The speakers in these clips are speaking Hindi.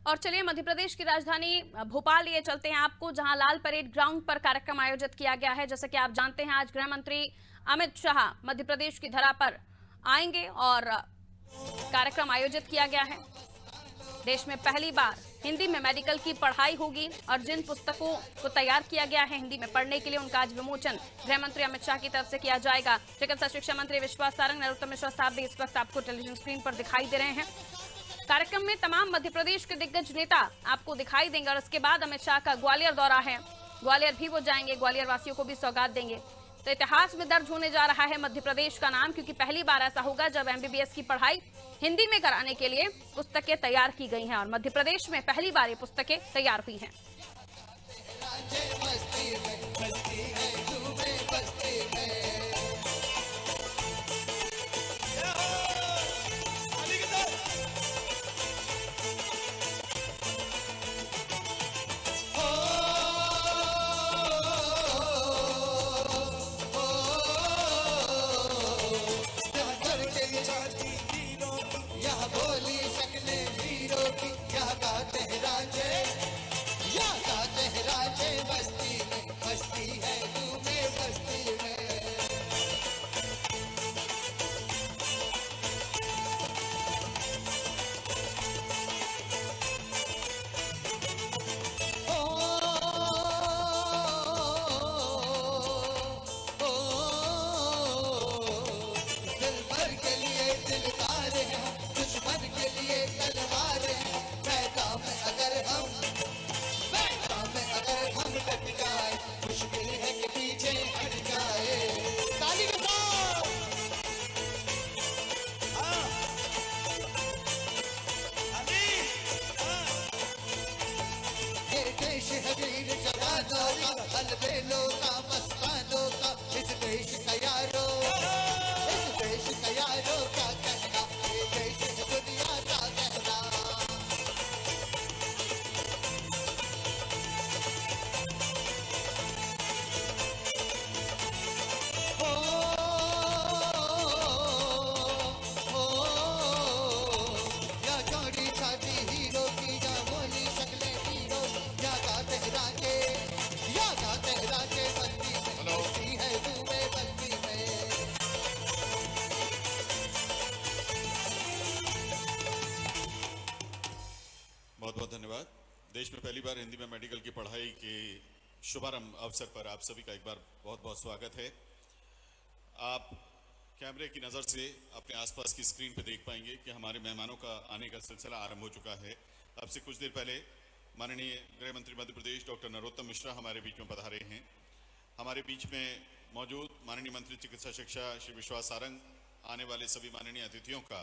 और चलिए मध्य प्रदेश की राजधानी भोपाल ये चलते हैं आपको, जहां लाल परेड ग्राउंड पर कार्यक्रम आयोजित किया गया है। जैसे कि आप जानते हैं, आज गृह मंत्री अमित शाह मध्य प्रदेश की धरा पर आएंगे और कार्यक्रम आयोजित किया गया है। देश में पहली बार हिंदी में मेडिकल की पढ़ाई होगी और जिन पुस्तकों को तैयार किया गया है हिंदी में पढ़ने के लिए, उनका आज विमोचन गृह मंत्री अमित शाह की तरफ से किया जाएगा। चिकित्सा शिक्षा मंत्री विश्वास सारंग, नरोत्तम मिश्रा साहब भी इस वक्त आपको टेलीविजन स्क्रीन पर दिखाई दे रहे हैं। कार्यक्रम में तमाम मध्य प्रदेश के दिग्गज नेता आपको दिखाई देंगे और उसके बाद अमित शाह का ग्वालियर दौरा है, ग्वालियर भी वो जाएंगे, ग्वालियर वासियों को भी सौगात देंगे। तो इतिहास में दर्ज होने जा रहा है मध्य प्रदेश का नाम, क्योंकि पहली बार ऐसा होगा जब एमबीबीएस की पढ़ाई हिंदी में कराने के लिए पुस्तकें तैयार की गई हैं और मध्य प्रदेश में पहली बार ये पुस्तकें तैयार हुई हैं। बहुत बहुत धन्यवाद। देश में पहली बार हिंदी में मेडिकल की पढ़ाई के शुभारंभ अवसर पर आप सभी का एक बार बहुत बहुत स्वागत है। आप कैमरे की नज़र से अपने आसपास की स्क्रीन पर देख पाएंगे कि हमारे मेहमानों का आने का सिलसिला आरंभ हो चुका है। अब से कुछ देर पहले माननीय गृह मंत्री मध्य प्रदेश डॉक्टर नरोत्तम मिश्रा हमारे बीच में पधारे हैं। हमारे बीच में मौजूद माननीय मंत्री चिकित्सा शिक्षा श्री विश्वास सारंग आने वाले सभी माननीय अतिथियों का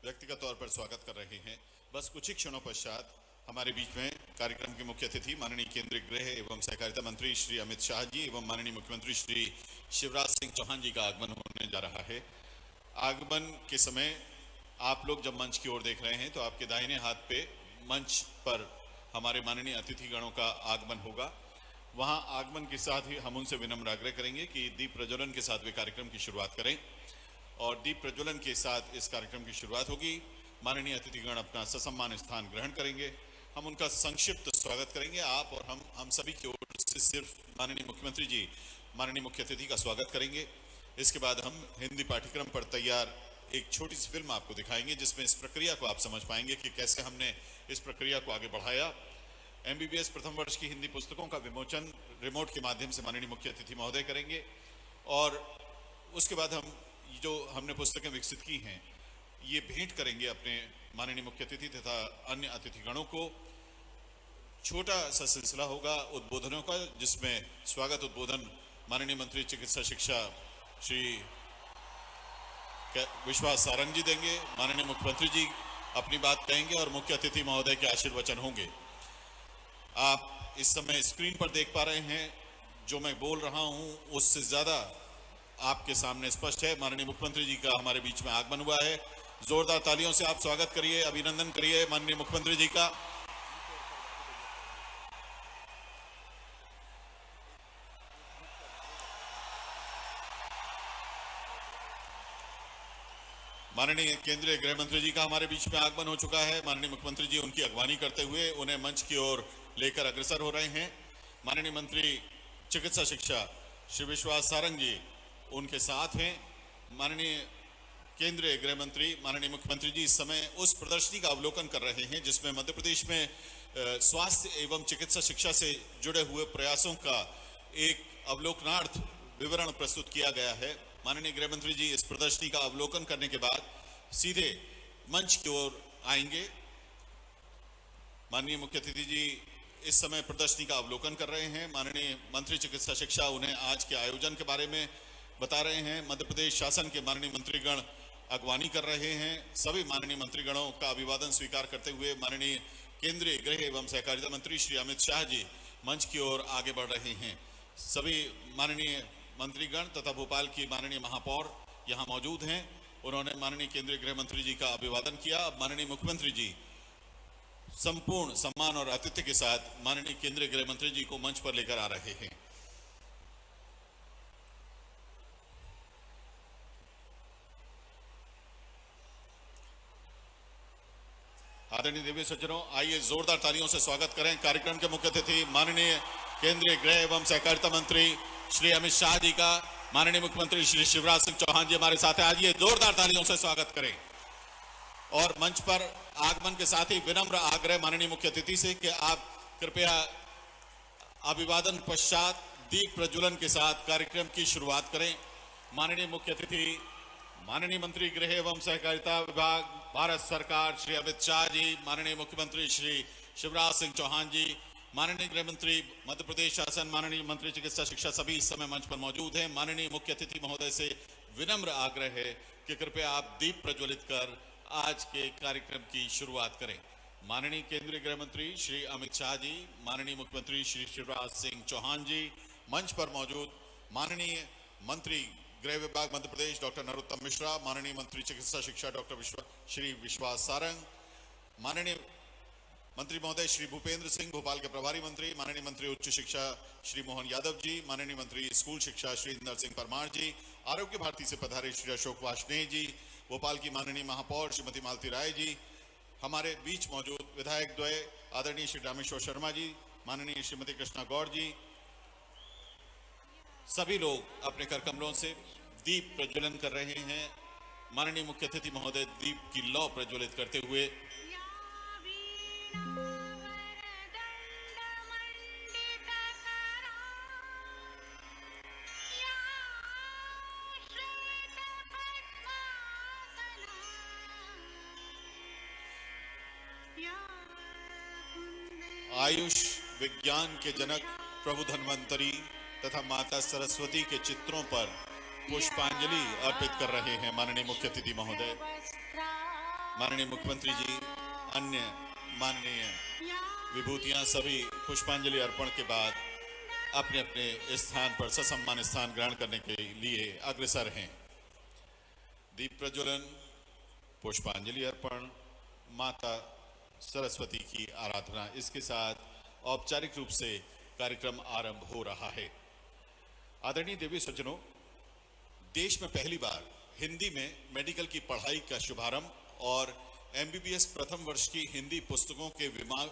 व्यक्तिगत तौर पर स्वागत कर रहे हैं। बस कुछ ही क्षणों पश्चात हमारे बीच में कार्यक्रम के मुख्य अतिथि माननीय केंद्रीय गृह एवं सहकारिता मंत्री श्री अमित शाह जी एवं माननीय मुख्यमंत्री श्री शिवराज सिंह चौहान जी का आगमन होने जा रहा है। आगमन के समय आप लोग जब मंच की ओर देख रहे हैं तो आपके दाहिने हाथ पे मंच पर हमारे माननीय अतिथिगणों का आगमन होगा। वहां आगमन के साथ ही हम उनसे विनम्र आग्रह करेंगे कि दीप प्रज्वलन के साथ वे कार्यक्रम की शुरुआत करें और दीप प्रज्वलन के साथ इस कार्यक्रम की शुरुआत होगी। माननीय अतिथिगण अपना ससम्मान स्थान ग्रहण करेंगे। हम उनका संक्षिप्त स्वागत करेंगे। आप और हम सभी की ओर से सिर्फ माननीय मुख्यमंत्री जी माननीय मुख्य अतिथि का स्वागत करेंगे। इसके बाद हम हिंदी पाठ्यक्रम पर तैयार एक छोटी सी फिल्म आपको दिखाएंगे, जिसमें इस प्रक्रिया को आप समझ पाएंगे कि कैसे हमने इस प्रक्रिया को आगे बढ़ाया। एमबीबीएस प्रथम वर्ष की हिंदी पुस्तकों का विमोचन रिमोट के माध्यम से माननीय मुख्य अतिथि महोदय करेंगे और उसके बाद हम जो हमने पुस्तकें विकसित की हैं ये भेंट करेंगे अपने माननीय मुख्य अतिथि तथा अन्य अतिथिगणों को। छोटा सा सिलसिला होगा उद्बोधनों का, जिसमें स्वागत उद्बोधन माननीय मंत्री चिकित्सा शिक्षा श्री विश्वास सारंग जी देंगे। माननीय मुख्यमंत्री जी अपनी बात कहेंगे और मुख्य अतिथि महोदय के आशीर्वचन होंगे। आप इस समय स्क्रीन पर देख पा रहे हैं, जो मैं बोल रहा हूं उससे ज्यादा आपके सामने स्पष्ट है। माननीय मुख्यमंत्री जी का हमारे बीच में आगमन हुआ है। जोरदार तालियों से आप स्वागत करिए, अभिनंदन करिए माननीय मुख्यमंत्री जी का। माननीय केंद्रीय गृह मंत्री जी का हमारे बीच में आगमन हो चुका है। माननीय मुख्यमंत्री जी उनकी अगवानी करते हुए उन्हें मंच की ओर लेकर अग्रसर हो रहे हैं। माननीय मंत्री चिकित्सा शिक्षा श्री विश्वास सारंग जी उनके साथ हैं। माननीय केंद्रीय गृह मंत्री माननीय मुख्यमंत्री जी इस समय उस प्रदर्शनी का अवलोकन कर रहे हैं जिसमें मध्य प्रदेश में स्वास्थ्य एवं चिकित्सा शिक्षा से जुड़े हुए प्रयासों का एक अवलोकनार्थ विवरण प्रस्तुत किया गया है। माननीय गृह मंत्री जी इस प्रदर्शनी का अवलोकन करने के बाद सीधे मंच की ओर आएंगे। माननीय मुख्य अतिथि जी इस समय प्रदर्शनी का अवलोकन कर रहे हैं। माननीय मंत्री चिकित्सा शिक्षा उन्हें आज के आयोजन के बारे में बता रहे हैं। मध्य प्रदेश शासन के माननीय मंत्रीगण अगवानी कर रहे हैं। सभी माननीय मंत्रीगणों का अभिवादन स्वीकार करते हुए माननीय केंद्रीय गृह एवं सहकारिता मंत्री श्री अमित शाह जी मंच की ओर आगे बढ़ रहे हैं। सभी माननीय मंत्रीगण तथा भोपाल की माननीय महापौर यहां मौजूद हैं। उन्होंने माननीय केंद्रीय गृह मंत्री जी का अभिवादन किया। अब माननीय मुख्यमंत्री जी संपूर्ण सम्मान और आतिथ्य के साथ माननीय केंद्रीय गृह मंत्री जी को मंच पर लेकर आ रहे हैं। आदरणीय देवी सज्जनों, आइए जोरदार तालियों से स्वागत करें कार्यक्रम के मुख्य अतिथि माननीय केंद्रीय गृह एवं सहकारिता मंत्री श्री अमित शाह जी का। माननीय मुख्यमंत्री श्री शिवराज सिंह चौहान जी हमारे साथ हैं। आइए जोरदार तालियों से स्वागत करें। और मंच पर आगमन के साथ ही विनम्र आग्रह माननीय मुख्य अतिथि से कि आप कृपया अभिवादन पश्चात दीप प्रज्वलन के साथ कार्यक्रम की शुरुआत करें। माननीय मुख्य अतिथि माननीय मंत्री गृह एवं सहकारिता विभाग भारत सरकार श्री अमित शाह जी, माननीय मुख्यमंत्री श्री शिवराज सिंह चौहान जी, माननीय गृह मंत्री मध्य प्रदेश शासन, माननीय मंत्री चिकित्सा शिक्षा सभी इस समय मंच पर मौजूद हैं। माननीय मुख्य अतिथि महोदय से विनम्र आग्रह है कि कृपया आप दीप प्रज्वलित कर आज के कार्यक्रम की शुरुआत करें। माननीय केंद्रीय गृह मंत्री श्री अमित शाह जी, माननीय मुख्यमंत्री श्री शिवराज सिंह चौहान जी मंच पर मौजूद, माननीय मंत्री गृह विभाग मध्य प्रदेश डॉक्टर नरोत्तम मिश्रा, माननीय मंत्री चिकित्सा शिक्षा डॉक्टर श्री विश्वास सारंग, माननीय मंत्री महोदय श्री भूपेंद्र सिंह भोपाल के प्रभारी मंत्री, माननीय मंत्री उच्च शिक्षा श्री मोहन यादव जी, माननीय मंत्री स्कूल शिक्षा श्री इंदर सिंह परमार जी, आरोग्य भारती से पधारे श्री अशोक वार्ष्णेय जी, भोपाल की माननीय महापौर श्रीमती मालती राय जी, हमारे बीच मौजूद विधायक द्वय आदरणीय श्री रामेश्वर शर्मा जी, माननीय श्रीमती कृष्णा गौड़ जी, सभी लोग अपने करकमलों से दीप प्रज्वलन कर रहे हैं। माननीय मुख्य अतिथि महोदय दीप की लौ प्रज्वलित करते हुए आयुष विज्ञान के जनक प्रभु धन्वंतरी तथा माता सरस्वती के चित्रों पर पुष्पांजलि अर्पित कर रहे हैं माननीय मुख्य अतिथि महोदय। माननीय मुख्यमंत्री जी अन्य माननीय विभूतियां सभी पुष्पांजलि अर्पण के बाद अपने अपने स्थान पर ससम्मान स्थान ग्रहण करने के लिए अग्रसर हैं। दीप प्रज्वलन, पुष्पांजलि अर्पण, माता सरस्वती की आराधना, इसके साथ औपचारिक रूप से कार्यक्रम आरंभ हो रहा है। आदरणीय देवी सज्जनों, देश में पहली बार हिंदी में मेडिकल की पढ़ाई का शुभारंभ और एमबीबीएस प्रथम वर्ष की हिंदी पुस्तकों के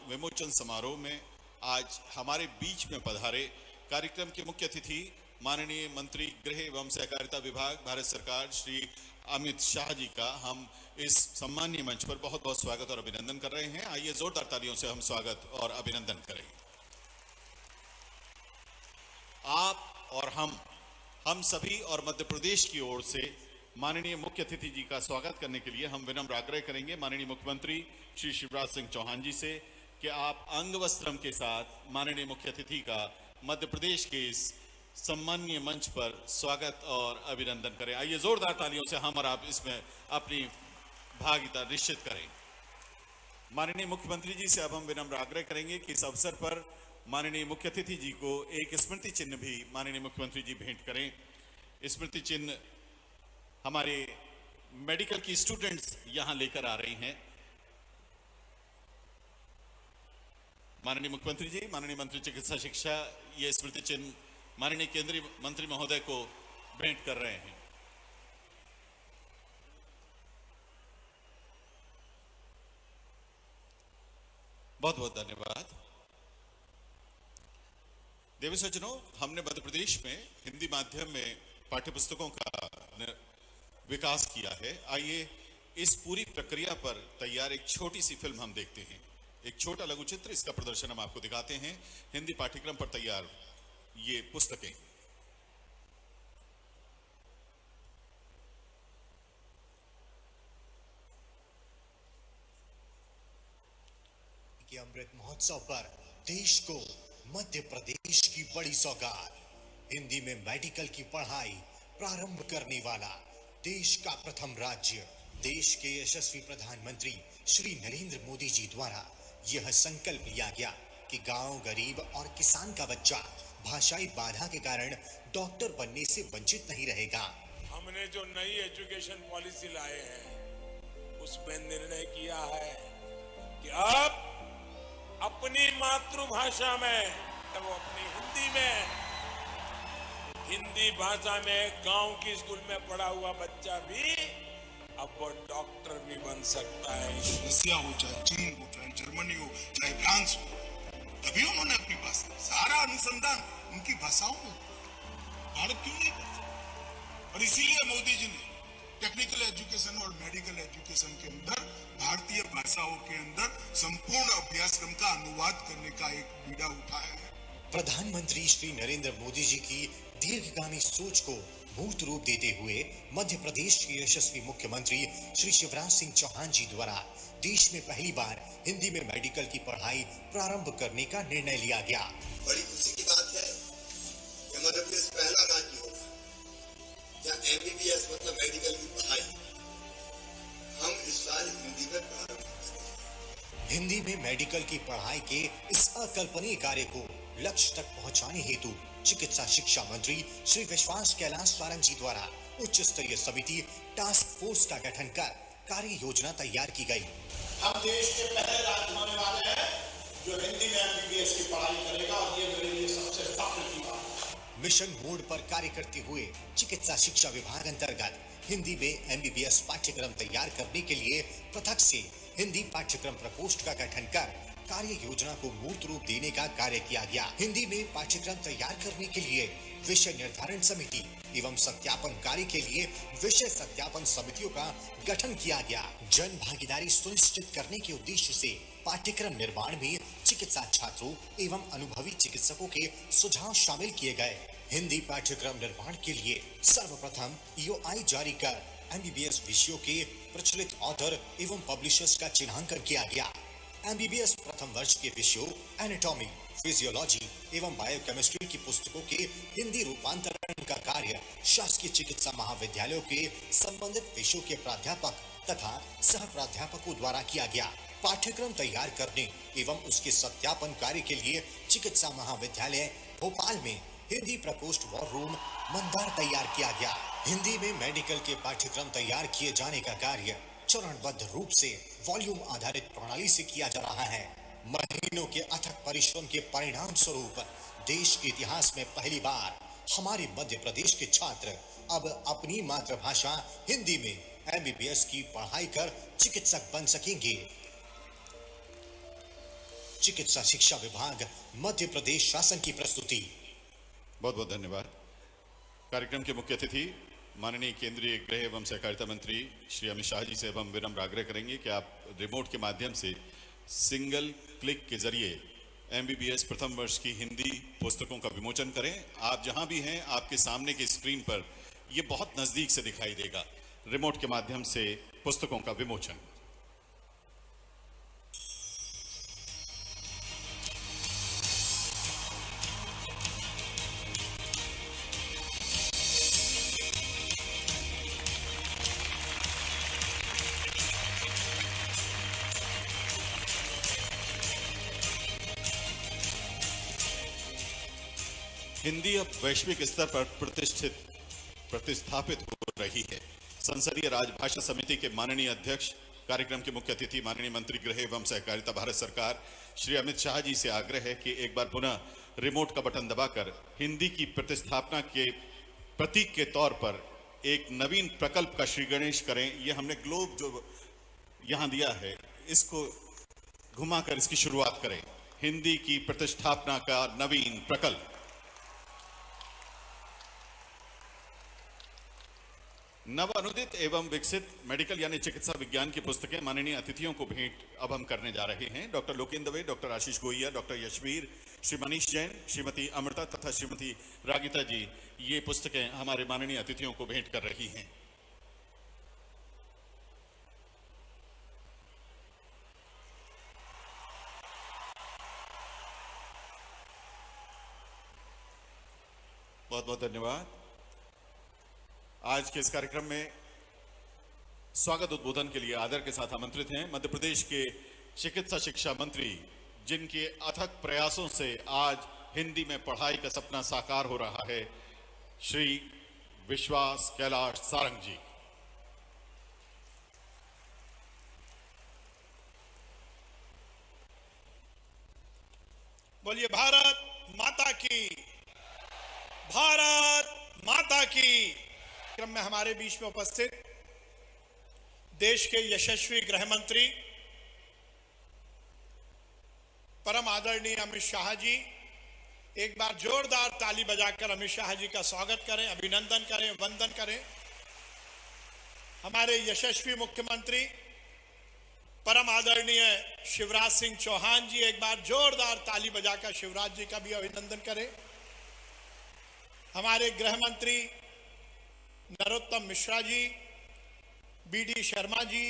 विमोचन समारोह में आज हमारे बीच में पधारे कार्यक्रम के मुख्य अतिथि माननीय मंत्री गृह एवं सहकारिता विभाग भारत सरकार श्री अमित शाह जी का हम इस सम्मानीय मंच पर बहुत बहुत स्वागत और अभिनंदन कर रहे हैं। आइए जोरदार तालियों से हम स्वागत और अभिनंदन करें। आप और हम सभी और मध्य प्रदेश की ओर से माननीय मुख्य अतिथि जी का स्वागत करने के लिए हम विनम्र आग्रह करेंगे माननीय मुख्यमंत्री श्री शिवराज सिंह चौहान जी से कि आप अंग वस्त्रम के साथ माननीय मुख्य अतिथि का मध्य प्रदेश के इस सम्मानीय मंच पर स्वागत और अभिनंदन करें। आइए जोरदार तालियों से हम और आप इसमें अपनी भागीदारी निश्चित करें। माननीय मुख्यमंत्री जी से अब हम विनम्र आग्रह करेंगे कि इस अवसर पर माननीय मुख्य अतिथि जी को एक स्मृति चिन्ह भी माननीय मुख्यमंत्री जी भेंट करें। स्मृति चिन्ह हमारे मेडिकल की स्टूडेंट्स यहां लेकर आ रही हैं। माननीय मुख्यमंत्री जी, माननीय मंत्री चिकित्सा शिक्षा ये स्मृति चिन्ह माननीय केंद्रीय मंत्री महोदय को भेंट कर रहे हैं। बहुत बहुत धन्यवाद। देवी सज्जनों, हमने मध्य प्रदेश में हिंदी माध्यम में पाठ्यपुस्तकों का विकास किया है। आइए इस पूरी प्रक्रिया पर तैयार एक छोटी सी फिल्म हम देखते हैं। एक छोटा लघु चित्र, इसका प्रदर्शन हम आपको दिखाते हैं। हिंदी पाठ्यक्रम पर तैयार ये पुस्तकें। कि अमृत महोत्सव पर देश को मध्य प्रदेश की बड़ी सौगात, हिंदी में मेडिकल की पढ़ाई प्रारंभ करने वाला देश का प्रथम राज्य। देश के यशस्वी प्रधानमंत्री श्री नरेंद्र मोदी जी द्वारा यह संकल्प लिया गया कि गांव, गरीब और किसान का बच्चा भाषाई बाधा के कारण डॉक्टर बनने से वंचित नहीं रहेगा। हमने जो नई एजुकेशन पॉलिसी लाए हैं उसमें निर्णय किया है कि अब अपनी मातृभाषा में, वो अपनी हिंदी में, हिंदी भाषा में गांव की स्कूल में पढ़ा हुआ बच्चा भी अब वो डॉक्टर भी बन सकता है। रसिया हो, चाहे चीन हो, चाहे जर्मनी हो, चाहे फ्रांस हो, तभी उन्होंने अपनी भाषा, सारा अनुसंधान उनकी भाषाओं में। भारत क्यों नहीं कर सकता? और इसीलिए मोदी जी ने टेक्निकल एजुकेशन और मेडिकल एजुकेशन के अंदर भारतीय भाषाओं के अंदर संपूर्ण अभ्यासक्रम का अनुवाद करने का एक बीड़ा उठाया है। प्रधानमंत्री श्री नरेंद्र मोदी जी की दीर्घगामी सोच को मूर्त रूप देते हुए मध्य प्रदेश के यशस्वी मुख्यमंत्री श्री शिवराज सिंह चौहान जी द्वारा देश में पहली बार हिंदी में मेडिकल की पढ़ाई प्रारंभ करने का निर्णय लिया गया। बड़ी खुशी की बात है कि मध्य प्रदेश पहला राज्य होगा जहाँ MBBS मतलब मेडिकल की पढ़ाई हम इस साल हिंदी में प्रारंभ करेंगे। हिंदी में मेडिकल की पढ़ाई के इस अकल्पनीय कार्य को लक्ष्य तक पहुंचाने हेतु चिकित्सा शिक्षा मंत्री श्री विश्वास कैलाश सारंग जी द्वारा उच्च स्तरीय समिति टास्क फोर्स का गठन कर कार्य योजना तैयार की गई। हम देश के पहले राज्य होने वाले हैं जो हिंदी में MBBS की पढ़ाई करेगा और ये मेरे लिए सबसे फख्र की बात है। मिशन मोड पर कार्य करते हुए चिकित्सा शिक्षा विभाग अंतर्गत हिंदी में MBBS पाठ्यक्रम तैयार करने के लिए पृथक से हिंदी पाठ्यक्रम प्रकोष्ठ का गठन कर कार्य योजना को मूर्त रूप देने का कार्य किया गया। हिंदी में पाठ्यक्रम तैयार करने के लिए विषय निर्धारण समिति एवं सत्यापन कार्य के लिए विषय सत्यापन समितियों का गठन किया गया। जन भागीदारी सुनिश्चित करने के उद्देश्य से पाठ्यक्रम निर्माण में चिकित्सा छात्रों एवं अनुभवी चिकित्सकों के सुझाव शामिल किए गए। हिंदी पाठ्यक्रम निर्माण के लिए सर्वप्रथम EOI जारी कर MBBS विषयों के प्रचलित ऑथर एवं पब्लिशर्स का चिन्हांकन किया गया। MBBS प्रथम वर्ष के विषयों एनाटॉमी, फिजियोलॉजी एवं बायोकेमिस्ट्री की पुस्तकों के हिंदी रूपांतरण का कार्य शासकीय चिकित्सा महाविद्यालयों के संबंधित विषयों के प्राध्यापक तथा सह प्राध्यापकों द्वारा किया गया। पाठ्यक्रम तैयार करने एवं उसके सत्यापन कार्य के लिए चिकित्सा महाविद्यालय भोपाल में हिंदी प्रकोष्ठ वॉर रूम मंदार तैयार किया गया। हिंदी में मेडिकल के पाठ्यक्रम तैयार किए जाने का कार्य चरणबद्ध रूप से वॉल्यूम आधारित प्रणाली से किया जा रहा है। महीनों के अथक परिश्रम के परिणाम स्वरूप देश के इतिहास में पहली बार हमारे मध्य प्रदेश के छात्र अब अपनी मातृभाषा हिंदी में MBBS की पढ़ाई कर चिकित्सक बन सकेंगे। चिकित्सा शिक्षा विभाग मध्य प्रदेश शासन की प्रस्तुति। बहुत बहुत धन्यवाद। कार्यक्रम के मुख्य अतिथि माननीय केंद्रीय गृह एवं सहकारिता मंत्री श्री अमित शाह जी से अब हम विनम्र आग्रह करेंगे कि आप रिमोट के माध्यम से सिंगल क्लिक के जरिए MBBS प्रथम वर्ष की हिंदी पुस्तकों का विमोचन करें। आप जहां भी हैं, आपके सामने की स्क्रीन पर ये बहुत नजदीक से दिखाई देगा। रिमोट के माध्यम से पुस्तकों का विमोचन। हिंदी अब वैश्विक स्तर पर प्रतिस्थापित हो रही है। संसदीय राजभाषा समिति के माननीय अध्यक्ष, कार्यक्रम के मुख्य अतिथि माननीय मंत्री गृह एवं सहकारिता भारत सरकार श्री अमित शाह जी से आग्रह है कि एक बार पुनः रिमोट का बटन दबाकर हिंदी की प्रतिस्थापना के प्रतीक के तौर पर एक नवीन प्रकल्प का श्री गणेश करें। यह हमने ग्लोब जो यहां दिया है, इसको घुमाकर इसकी शुरुआत करें। हिंदी की प्रतिष्ठापना का नवीन प्रकल्प। नव अनुदित एवं विकसित मेडिकल यानी चिकित्सा विज्ञान की पुस्तकें माननीय अतिथियों को भेंट अब हम करने जा रहे हैं। डॉक्टर लोकेंद्र दवे, डॉक्टर आशीष गोहिया, डॉक्टर यशवीर, श्री मनीष जैन, श्रीमती अमृता तथा श्रीमती रागिता जी ये पुस्तकें हमारे माननीय अतिथियों को भेंट कर रही हैं। बहुत बहुत धन्यवाद। आज के इस कार्यक्रम में स्वागत उद्बोधन के लिए आदर के साथ आमंत्रित हैं मध्य प्रदेश के चिकित्सा शिक्षा मंत्री, जिनके अथक प्रयासों से आज हिंदी में पढ़ाई का सपना साकार हो रहा है, श्री विश्वास कैलाश सारंग जी। बोलिए भारत माता की, भारत माता की। क्रम में हमारे बीच में उपस्थित देश के यशस्वी गृह मंत्री परम आदरणीय अमित शाह जी, एक बार जोरदार ताली बजाकर अमित शाह जी का स्वागत करें, अभिनंदन करें, वंदन करें। हमारे यशस्वी मुख्यमंत्री परम आदरणीय शिवराज सिंह चौहान जी, एक बार जोरदार ताली बजाकर शिवराज जी का भी अभिनंदन करें। हमारे गृह मंत्री नरोत्तम मिश्रा जी, बीडी शर्मा जी,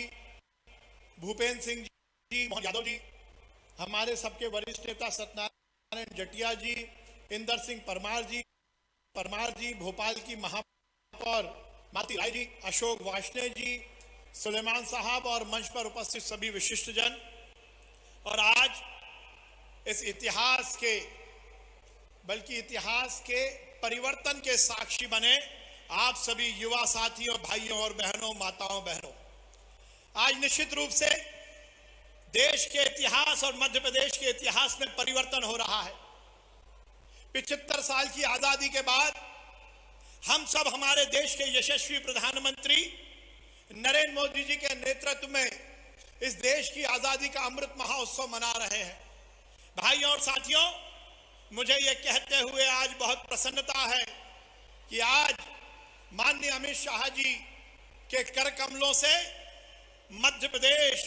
भूपेंद्र सिंह जी, मोहन यादव जी, हमारे सबके वरिष्ठ नेता सत्यनारायण जटिया जी, इंदर सिंह परमार जी, भोपाल की महापौर मालती राय जी, अशोक वार्ष्णेय जी, सुलेमान साहब और मंच पर उपस्थित सभी विशिष्ट जन, और आज इस इतिहास के, बल्कि इतिहास के परिवर्तन के साक्षी बने आप सभी युवा साथियों, भाइयों और बहनों, माताओं बहनों, आज निश्चित रूप से देश के इतिहास और मध्य प्रदेश के इतिहास में परिवर्तन हो रहा है। 75 साल की आजादी के बाद हम सब हमारे देश के यशस्वी प्रधानमंत्री नरेंद्र मोदी जी के नेतृत्व में इस देश की आजादी का अमृत महोत्सव मना रहे हैं। भाइयों और साथियों, मुझे यह कहते हुए आज बहुत प्रसन्नता है कि आज माननीय अमित शाह जी के कर कमलों से मध्य प्रदेश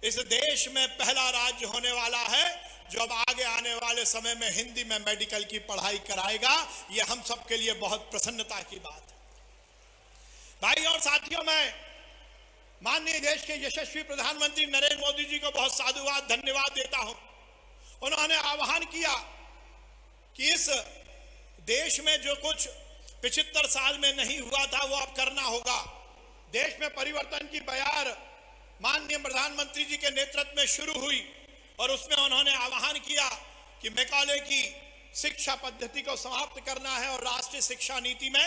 इस देश में पहला राज्य होने वाला है जो अब आगे आने वाले समय में हिंदी में मेडिकल की पढ़ाई कराएगा। यह हम सबके लिए बहुत प्रसन्नता की बात है। भाइयों और साथियों, मैं माननीय देश के यशस्वी प्रधानमंत्री नरेंद्र मोदी जी को बहुत साधुवाद, धन्यवाद देता हूं। उन्होंने आह्वान किया कि इस देश में जो कुछ 75 साल में नहीं हुआ था वो अब करना होगा। देश में परिवर्तन की बयार माननीय प्रधानमंत्री जी के नेतृत्व में शुरू हुई और उसमें उन्होंने आह्वान किया कि मैकाले की शिक्षा पद्धति को समाप्त करना है और राष्ट्रीय शिक्षा नीति में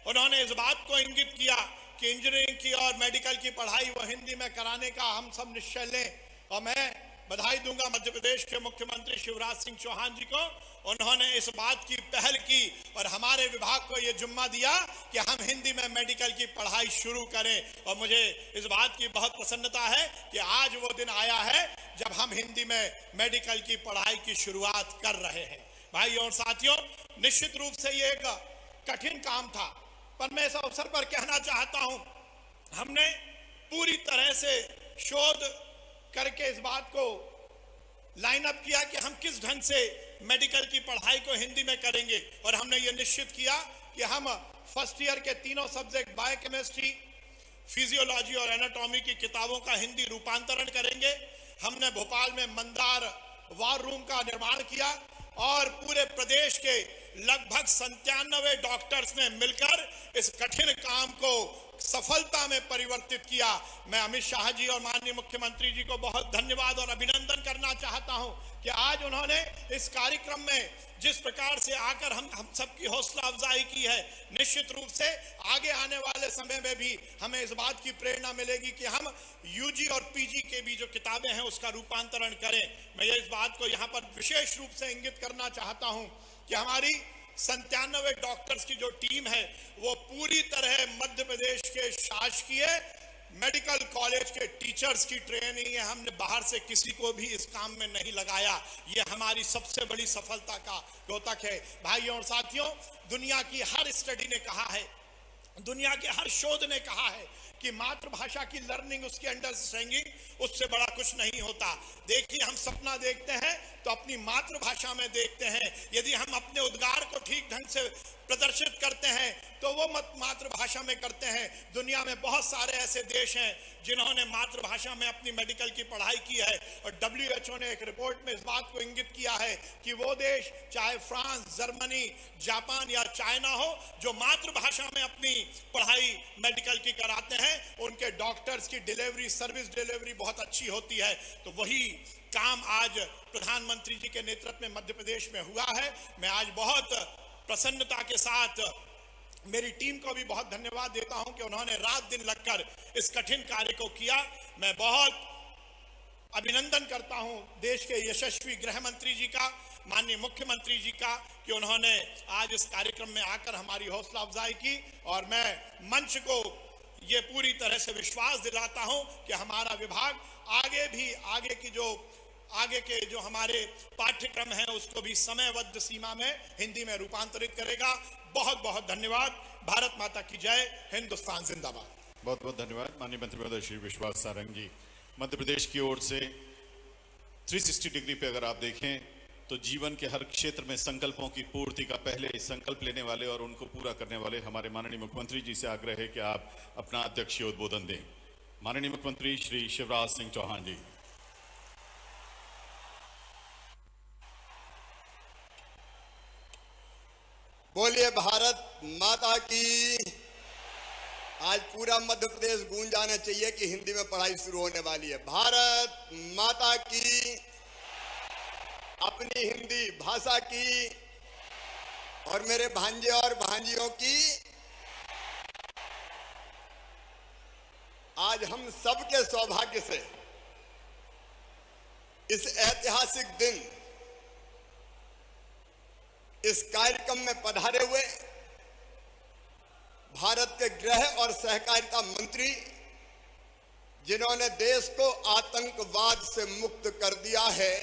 उन्होंने इस बात को इंगित किया कि इंजीनियरिंग की और मेडिकल की पढ़ाई वो हिंदी में कराने का हम सब निश्चय लें। और मैं बधाई दूंगा मध्य प्रदेश के मुख्यमंत्री शिवराज सिंह चौहान जी को, उन्होंने इस बात की पहल की और हमारे विभाग को यह जिम्मा दिया कि हम हिंदी में मेडिकल की पढ़ाई शुरू करें। और मुझे इस बात की बहुत प्रसन्नता है कि आज वो दिन आया है जब हम हिंदी में मेडिकल की पढ़ाई की शुरुआत कर रहे हैं। भाइयों और साथियों, निश्चित रूप से ये एक कठिन काम था, पर मैं इस अवसर पर कहना चाहता हूं, हमने पूरी तरह से शोध करके इस बात को लाइन अप किया कि हम किस ढंग से मेडिकल की पढ़ाई को हिंदी में करेंगे। और हमने ये निश्चित किया कि हम फर्स्ट ईयर के तीनों सब्जेक्ट बायोकेमिस्ट्री, फिजियोलॉजी और एनाटॉमी की किताबों का हिंदी रूपांतरण करेंगे। हमने भोपाल में मंदार वार रूम का निर्माण किया और पूरे प्रदेश के लगभग 97 डॉक्टर्स ने मिलकर इस कठिन काम को सफलता में परिवर्तित किया। मैं अमित शाह जी और माननीय मुख्यमंत्री जी को बहुत धन्यवाद और अभिनंदन करना चाहता हूं कि आज उन्होंने इस कार्यक्रम में जिस प्रकार से आकर हम सबकी हौसला अफजाई की है, निश्चित रूप से आगे आने वाले समय में भी हमें इस बात की प्रेरणा मिलेगी कि हम यूजी और पीजी के भी जो किताबें हैं उसका रूपांतरण करें। मैं इस बात को यहाँ पर विशेष रूप से इंगित करना चाहता हूँ कि हमारी 97 डॉक्टर्स की जो टीम है वो पूरी तरह मध्य प्रदेश के शासकीय मेडिकल कॉलेज के टीचर्स की ट्रेनिंग है, हमने बाहर से किसी को भी इस काम में नहीं लगाया। ये हमारी सबसे बड़ी सफलता का द्योतक है। भाइयों और साथियों, दुनिया की हर स्टडी ने कहा है, दुनिया के हर शोध ने कहा है कि मातृभाषा की लर्निंग, उसकी अंडरस्टैंडिंग, उससे बड़ा कुछ नहीं होता। देखिए, हम सपना देखते हैं तो अपनी मातृभाषा में देखते हैं। यदि हम अपने उद्गार को ठीक ढंग से प्रदर्शित करते हैं तो वो मातृभाषा में करते हैं। दुनिया में बहुत सारे ऐसे देश हैं जिन्होंने मातृभाषा में अपनी मेडिकल की पढ़ाई की है, और WHO ने एक रिपोर्ट में इस बात को इंगित किया है कि वो देश, चाहे फ्रांस, जर्मनी, जापान या चाइना हो, जो मातृभाषा में अपनी पढ़ाई मेडिकल की कराते हैं, उनके डॉक्टर्स की डिलीवरी, सर्विस डिलीवरी बहुत अच्छी होती है। तो वही काम आज प्रधानमंत्री जी के नेतृत्व में मध्य प्रदेश में हुआ है। मैं आज बहुत प्रसन्नता के साथ मेरी टीम को भी बहुत धन्यवाद देता हूं कि उन्होंने रात दिन लगकर इस कठिन कार्य को किया। मैं बहुत अभिनंदन करता हूं देश के यशस्वी गृह मंत्री जी का, माननीय मुख्यमंत्री जी का, कि उन्होंने आज इस कार्यक्रम में आकर हमारी हौसला अफजाई की। और मैं मंच को ये पूरी तरह से विश्वास दिलाता हूं कि हमारा विभाग आगे के जो हमारे पाठ्यक्रम हैं उसको भी समयबद्ध सीमा में हिंदी में रूपांतरित करेगा। बहुत बहुत धन्यवाद। भारत माता की जय। हिंदुस्तान जिंदाबाद। बहुत बहुत धन्यवाद माननीय मंत्री महोदय श्री विश्वास सारंग जी। मध्य प्रदेश की ओर से 360 डिग्री पे अगर आप देखें तो जीवन के हर क्षेत्र में संकल्पों की पूर्ति का पहले संकल्प लेने वाले और उनको पूरा करने वाले हमारे माननीय मुख्यमंत्री जी से आग्रह है कि आप अपना अध्यक्षीय उद्बोधन दें। माननीय मुख्यमंत्री श्री शिवराज सिंह चौहान जी। बोलिए भारत माता की। आज पूरा मध्य प्रदेश गूंज जाना चाहिए कि हिंदी में पढ़ाई शुरू होने वाली है। भारत माता की, अपनी हिंदी भाषा की और मेरे भांजे और भांजियों की। आज हम सबके सौभाग्य से इस ऐतिहासिक दिन इस कार्यक्रम में पधारे हुए भारत के गृह और सहकारिता मंत्री, जिन्होंने देश को आतंकवाद से मुक्त कर दिया है,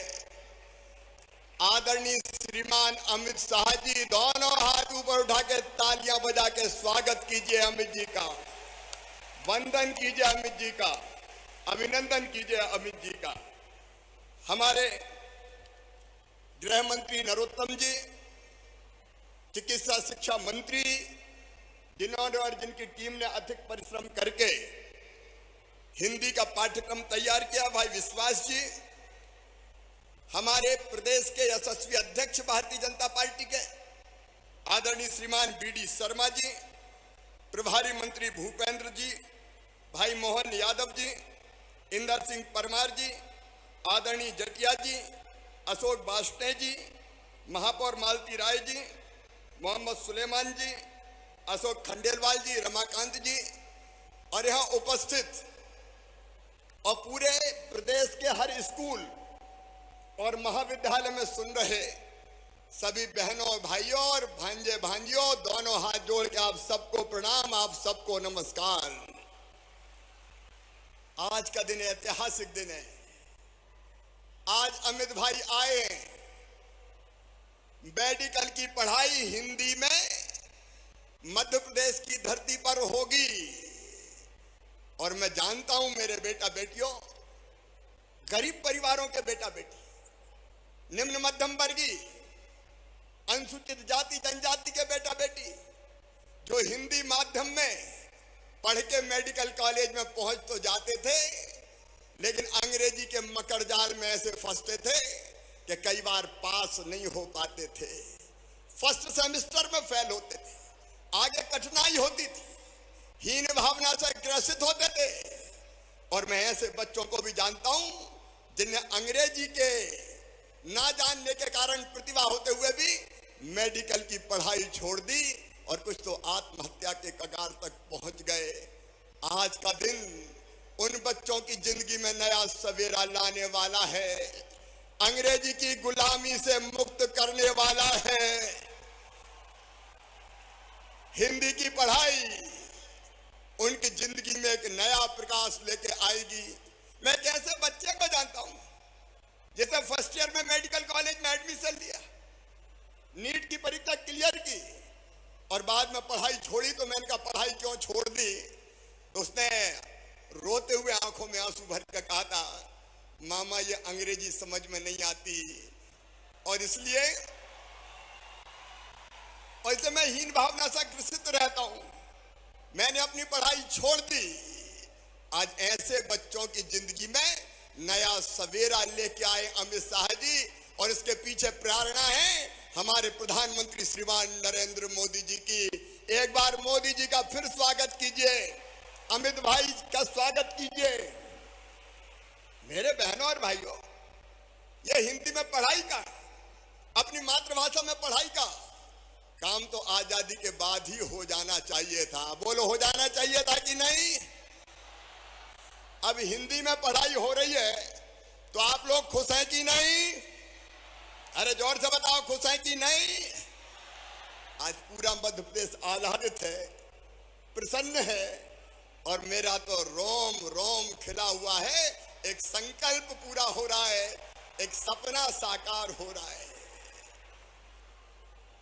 आदरणीय श्रीमान अमित शाह जी, दोनों हाथ ऊपर उठा के तालियां बजा के स्वागत कीजिए अमित जी का, वंदन कीजिए अमित जी का, अभिनंदन कीजिए अमित जी का। हमारे गृह मंत्री नरोत्तम जी, चिकित्सा शिक्षा मंत्री, जिन्होंने और जिनकी टीम ने अथिक परिश्रम करके हिंदी का पाठ्यक्रम तैयार किया, भाई विश्वास जी, हमारे प्रदेश के यशस्वी अध्यक्ष भारतीय जनता पार्टी के आदरणीय श्रीमान BD शर्मा जी, प्रभारी मंत्री भूपेंद्र जी, भाई मोहन यादव जी, इंदर सिंह परमार जी, आदरणीय जटिया जी, अशोक बास्टे जी, महापौर मालती राय जी, मोहम्मद सुलेमान जी, अशोक खंडेलवाल जी, रमाकांत जी, और यहाँ उपस्थित और पूरे प्रदेश के हर स्कूल और महाविद्यालय में सुन रहे सभी बहनों और भाइयों और भांजे भांजियों, दोनों हाथ जोड़ के आप सबको प्रणाम, आप सबको नमस्कार। आज का दिन ऐतिहासिक दिन है। आज अमित भाई आए, मेडिकल की पढ़ाई हिंदी में मध्य प्रदेश की धरती पर होगी। और मैं जानता हूं मेरे बेटा बेटियों, गरीब परिवारों के बेटा बेटी, निम्न मध्यम वर्गीय, अनुसूचित जाति जनजाति के बेटा बेटी, जो हिंदी माध्यम में पढ़ के मेडिकल कॉलेज में पहुंच तो जाते थे, लेकिन अंग्रेजी के मकड़ जाल में ऐसे फंसते थे कि कई बार पास नहीं हो पाते थे, फर्स्ट सेमेस्टर में फेल होते थे, आगे कठिनाई होती थी, हीन भावना से ग्रसित होते थे। और मैं ऐसे बच्चों को भी जानता हूं जिन्हें अंग्रेजी के ना जानने के कारण प्रतिभा होते हुए भी मेडिकल की पढ़ाई छोड़ दी और कुछ तो आत्महत्या के कगार तक पहुंच गए। आज का दिन उन बच्चों की जिंदगी में नया सवेरा लाने वाला है, अंग्रेजी की गुलामी से मुक्त करने वाला है। हिंदी की पढ़ाई उनकी जिंदगी में एक नया प्रकाश लेके आएगी। मैं कैसे बच्चे को जानता हूं जिसने फर्स्ट ईयर में मेडिकल कॉलेज में एडमिशन लिया, नीट की परीक्षा क्लियर की और बाद में पढ़ाई छोड़ी। तो मैंने कहा पढ़ाई क्यों छोड़ दी? तो उसने रोते हुए आंखों में आंसू भर के कहा था, मामा ये अंग्रेजी समझ में नहीं आती और इसलिए मैं हीन भावना से ग्रसित रहता हूं, मैंने अपनी पढ़ाई छोड़ दी। आज ऐसे बच्चों की जिंदगी में नया सवेरा लेके आए अमित शाह जी, और इसके पीछे प्रेरणा है हमारे प्रधानमंत्री श्रीमान नरेंद्र मोदी जी की। एक बार मोदी जी का फिर स्वागत कीजिए, अमित भाई का स्वागत कीजिए। मेरे बहनों और भाइयों, ये हिंदी में पढ़ाई का, अपनी मातृभाषा में पढ़ाई का काम तो आजादी के बाद ही हो जाना चाहिए था। बोलो, हो जाना चाहिए था कि नहीं? अब हिंदी में पढ़ाई हो रही है तो आप लोग खुश हैं कि नहीं? अरे जोर से बताओ, खुश हैं कि नहीं? आज पूरा मध्य प्रदेश आह्लादित है, प्रसन्न है और मेरा तो रोम रोम खिला हुआ है। एक संकल्प पूरा हो रहा है, एक सपना साकार हो रहा है।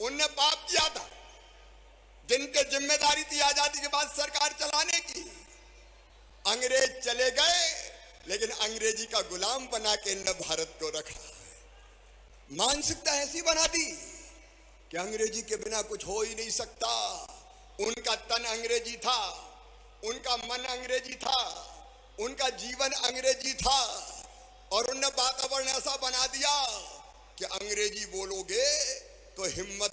उनने पाप किया था, जिनके जिम्मेदारी थी आजादी के बाद सरकार चलाने की। अंग्रेज चले गए लेकिन अंग्रेजी का गुलाम बना के इन्होंने भारत को रखा। मानसिकता ऐसी बना दी कि अंग्रेजी के बिना कुछ हो ही नहीं सकता। उनका तन अंग्रेजी था, उनका मन अंग्रेजी था, उनका जीवन अंग्रेजी था और उन्होंने वातावरण ऐसा बना दिया कि अंग्रेजी बोलोगे तो हिम्मत,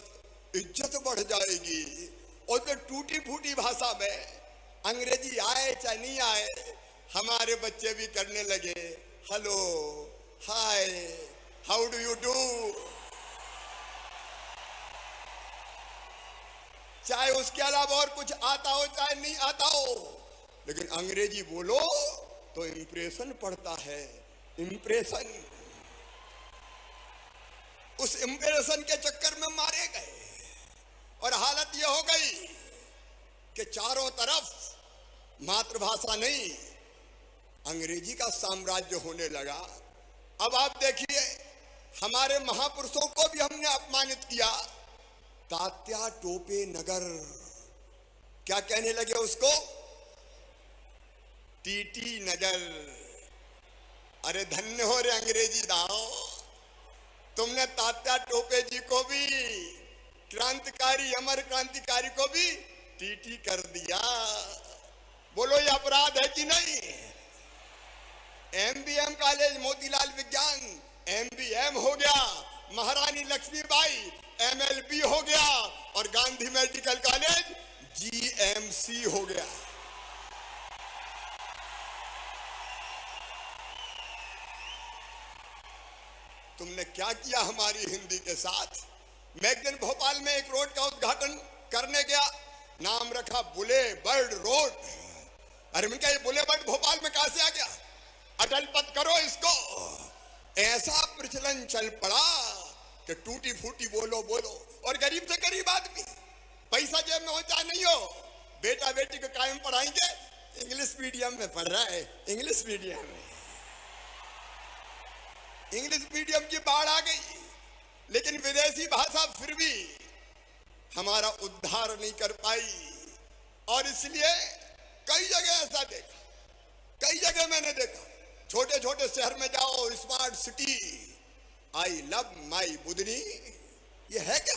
इज्जत बढ़ जाएगी। और तो टूटी फूटी भाषा में अंग्रेजी आए चाहे नहीं आए, हमारे बच्चे भी करने लगे, hello, hi, how do you do. चाहे उसके अलावा और कुछ आता हो चाहे नहीं आता हो, लेकिन अंग्रेजी बोलो तो इंप्रेशन पड़ता है, इंप्रेशन। उस इंप्रेशन के चक्कर में मारे गए और हालत यह हो गई कि चारों तरफ मातृभाषा नहीं, अंग्रेजी का साम्राज्य होने लगा। अब आप देखिए, हमारे महापुरुषों को भी हमने अपमानित किया। तात्या टोपे नगर, क्या कहने लगे उसको? टीटी नगर। अरे धन्य हो रे अंग्रेजी दाओ, तुमने तात्या टोपे जी को भी, क्रांतिकारी, अमर क्रांतिकारी को भी टीटी कर दिया। बोलो, ये अपराध है कि नहीं? एमबीएम कॉलेज मोतीलाल विज्ञान एमबीएम हो गया, महारानी लक्ष्मीबाई एमएलबी हो गया और गांधी मेडिकल कॉलेज जीएमसी हो गया। तुमने क्या किया हमारी हिंदी के साथ? मैं एक दिन भोपाल में एक रोड का उद्घाटन करने गया, नाम रखा बुले बर्ड रोड। अरे मैं क्या, ये बुले बर्ड भोपाल में कहां से आ गया? अटल पथ करो इसको। ऐसा प्रचलन चल पड़ा कि टूटी फूटी बोलो बोलो। और गरीब से गरीब आदमी, पैसा जेब में हो चाहे नहीं हो, बेटा बेटी को कायम पढ़ाएंगे, इंग्लिश मीडियम में पढ़ रहा है, इंग्लिश मीडियम में। इंग्लिश मीडियम की बाढ़ आ गई, लेकिन विदेशी भाषा फिर भी हमारा उद्धार नहीं कर पाई। और इसलिए कई जगह ऐसा देखा, कई जगह मैंने देखा, छोटे छोटे शहर में जाओ, smart city, I love my Budhni, ये है क्या?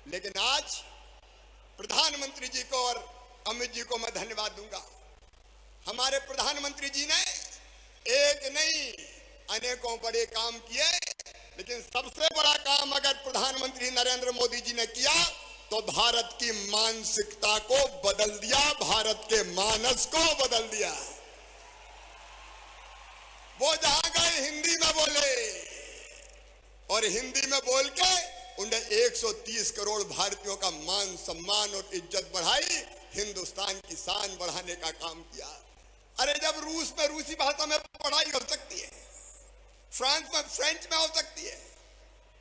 लेकिन आज प्रधानमंत्री जी को और अमित जी को मैं धन्यवाद दूंगा। हमारे प्रधानमंत्री जी ने एक नहीं अनेकों बड़े काम किए, लेकिन सबसे बड़ा काम अगर प्रधानमंत्री नरेंद्र मोदी जी ने किया तो भारत की मानसिकता को बदल दिया, भारत के मानस को बदल दिया। वो जहां गए हिंदी में बोले और हिंदी में बोल के उन्हें 130 करोड़ भारतीयों का मान सम्मान और इज्जत बढ़ाई, हिंदुस्तान की शान बढ़ाने का काम किया। अरे जब रूस में रूसी भाषा में पढ़ाई हो सकती है, फ्रांस में फ्रेंच में हो सकती है,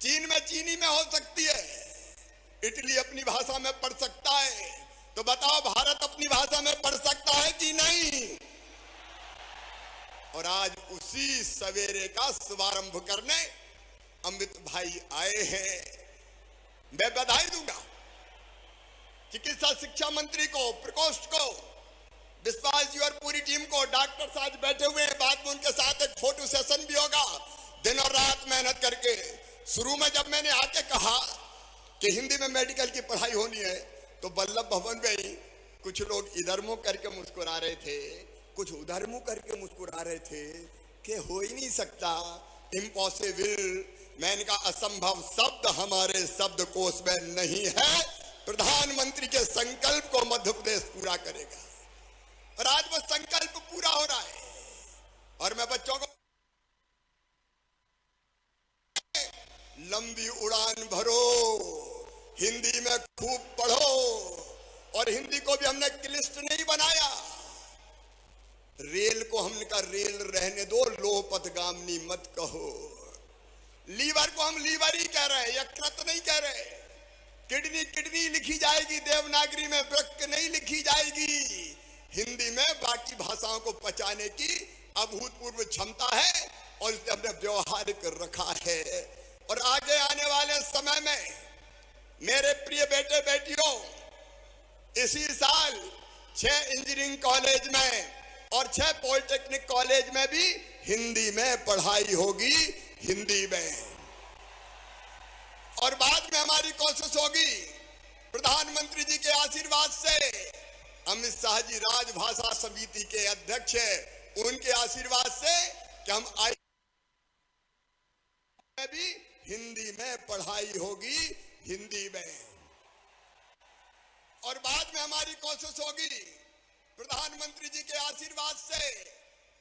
चीन में चीनी में हो सकती है, इटली अपनी भाषा में पढ़ सकता है, तो बताओ भारत अपनी भाषा में पढ़ सकता है कि नहीं? और आज उसी सवेरे का शुभारंभ करने अमित भाई आए हैं। मैं बधाई दूंगा चिकित्सा शिक्षा मंत्री को, प्रकोष्ठ को, विश्वास जी और पूरी टीम को। डॉक्टर साहब बैठे हुए हैं, बाद में उनके साथ एक फोटो सेशन भी होगा। दिन और रात मेहनत करके शुरू में जब मैंने आके कहा कि हिंदी में मेडिकल की पढ़ाई होनी है, तो वल्लभ भवन में ही कुछ लोग इधर मुंह करके मुस्कुरा रहे थे, कुछ उधर मुंह करके मुस्कुरा रहे थे कि हो ही नहीं सकता, इम्पॉसिबल। मैंने कहा असंभव शब्द हमारे शब्दकोश में नहीं है। प्रधानमंत्री के संकल्प को मध्य प्रदेश पूरा करेगा और आज वो संकल्प पूरा हो रहा है। और मैं बच्चों को लंबी उड़ान भरो, हिंदी में खूब पढ़ो। और हिंदी को भी हमने क्लिष्ट नहीं बनाया। रेल को हमने कहा रेल रहने दो, लोहपथगामिनी मत कहो। लीवर को हम लीवर ही कह रहे हैं, यकृत नहीं कह रहे। किडनी किडनी लिखी जाएगी देवनागरी में, वृक्क नहीं लिखी जाएगी। हिंदी में बाकी भाषाओं को पचाने की अभूतपूर्व क्षमता है और इसे हमने व्यवहारिक रखा है। और आगे आने वाले समय में मेरे प्रिय बेटे बेटियों, इसी साल 6 इंजीनियरिंग कॉलेज में और 6 पॉलिटेक्निक कॉलेज में भी हिंदी में पढ़ाई होगी, हिंदी में। और बाद में हमारी कोशिश होगी प्रधानमंत्री जी के आशीर्वाद से, अमित शाह जी राजभाषा समिति के अध्यक्ष हैं, उनके आशीर्वाद से कि हम भी हिंदी में पढ़ाई होगी, हिंदी में। और बाद में हमारी कोशिश होगी प्रधानमंत्री जी के आशीर्वाद से,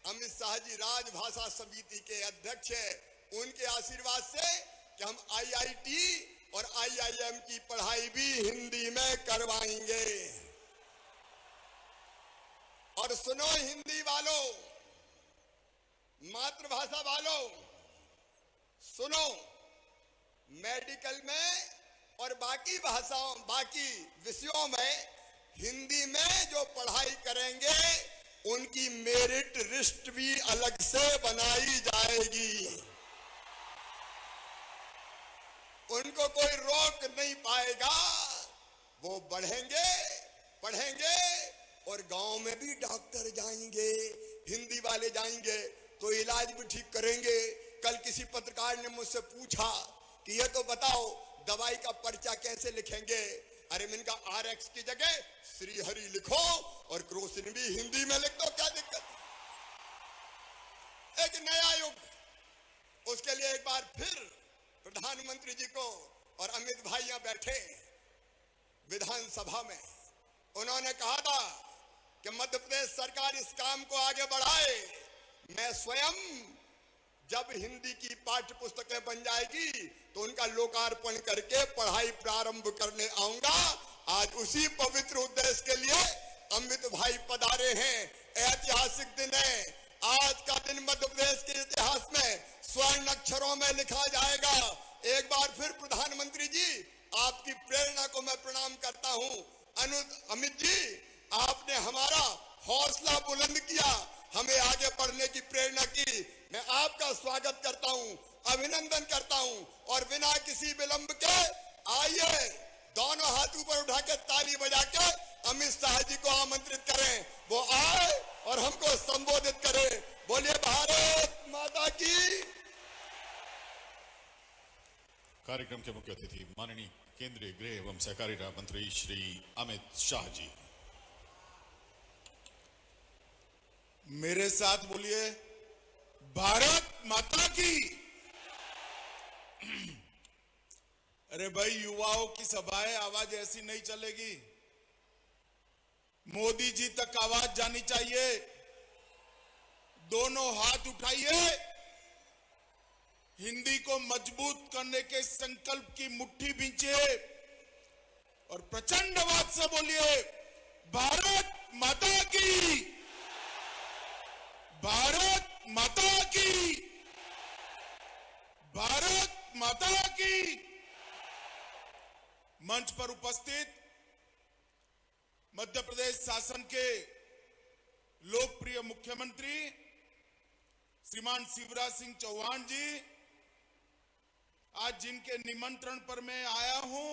अमित शाह जी राजभाषा समिति के अध्यक्ष हैं, उनके आशीर्वाद से कि हम IIT और IIM की पढ़ाई भी हिंदी में करवाएंगे। और सुनो हिंदी वालों, मातृभाषा वालों, सुनो, मेडिकल में और बाकी भाषाओं, बाकी विषयों में हिंदी में जो पढ़ाई करेंगे उनकी मेरिट लिस्ट भी अलग से बनाई जाएगी। उनको कोई रोक नहीं पाएगा, वो बढ़ेंगे, पढ़ेंगे। और गांव में भी डॉक्टर जाएंगे, हिंदी वाले जाएंगे तो इलाज भी ठीक करेंगे। कल किसी पत्रकार ने मुझसे पूछा कि ये तो बताओ दवाई का पर्चा कैसे लिखेंगे। अरे मैंने कहा RX की जगह श्री हरि लिखो और क्रोसिन भी हिंदी में लिख दो, क्या दिक्कत। एक नया युग, उसके लिए एक बार फिर प्रधानमंत्री जी को और अमित भाई यहां बैठे विधानसभा में, उन्होंने कहा था कि मध्य प्रदेश सरकार इस काम को आगे बढ़ाए। मैं स्वयं जब हिंदी की पाठ्य पुस्तकें बन जाएगी तो उनका लोकार्पण करके पढ़ाई प्रारंभ करने आऊंगा। आज उसी पवित्र उद्देश्य के लिए अमित भाई पधारे हैं। ऐतिहासिक दिन है, आज का दिन मध्य प्रदेश के इतिहास में स्वर्ण अक्षरों में लिखा जाएगा। एक बार फिर प्रधानमंत्री जी, आपकी प्रेरणा को मैं प्रणाम करता हूं। अमित जी, आपने हमारा हौसला बुलंद किया, हमें आगे बढ़ने की प्रेरणा की। मैं आपका स्वागत करता हूं, अभिनंदन करता हूं। और बिना किसी विलंब के आइए, दोनों हाथ ऊपर उठा के ताली बजा के अमित शाह जी को आमंत्रित करें, वो आए और हमको संबोधित करें। बोलिए भारत माता की। कार्यक्रम के मुख्य अतिथि माननीय केंद्रीय गृह एवं सहकारिता मंत्री श्री अमित शाह जी। मेरे साथ बोलिए भारत माता की। अरे भाई, युवाओं की सभाएं, आवाज ऐसी नहीं चलेगी। मोदी जी तक आवाज जानी चाहिए। दोनों हाथ उठाइए, हिंदी को मजबूत करने के संकल्प की मुट्ठी भींचिए और प्रचंड आवाज से बोलिए भारत माता की, भारत माता की, भारत माता की। मंच पर उपस्थित मध्य प्रदेश शासन के लोकप्रिय मुख्यमंत्री श्रीमान शिवराज सिंह चौहान जी, आज जिनके निमंत्रण पर मैं आया हूं,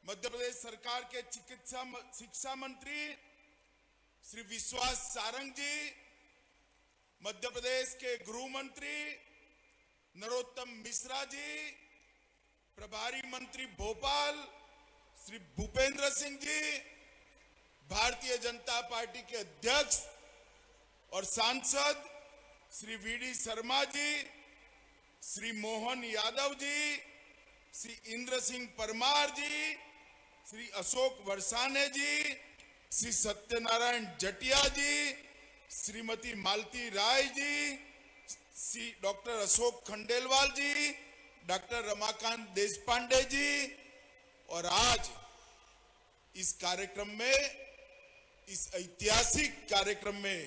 मध्य प्रदेश सरकार के शिक्षा मंत्री श्री विश्वास सारंग जी, मध्य प्रदेश के गृह मंत्री नरोत्तम मिश्रा जी, प्रभारी मंत्री भोपाल श्री भूपेंद्र सिंह जी, भारतीय जनता पार्टी के अध्यक्ष और सांसद श्री वीडी शर्मा जी, श्री मोहन यादव जी, श्री इंद्र सिंह परमार जी, श्री अशोक वर्षाने जी, श्री सत्यनारायण जटिया जी, श्रीमती मालती राय जी, श्री डॉक्टर अशोक खंडेलवाल जी, डॉक्टर रमाकांत देशपांडे जी, और आज इस कार्यक्रम में, इस ऐतिहासिक कार्यक्रम में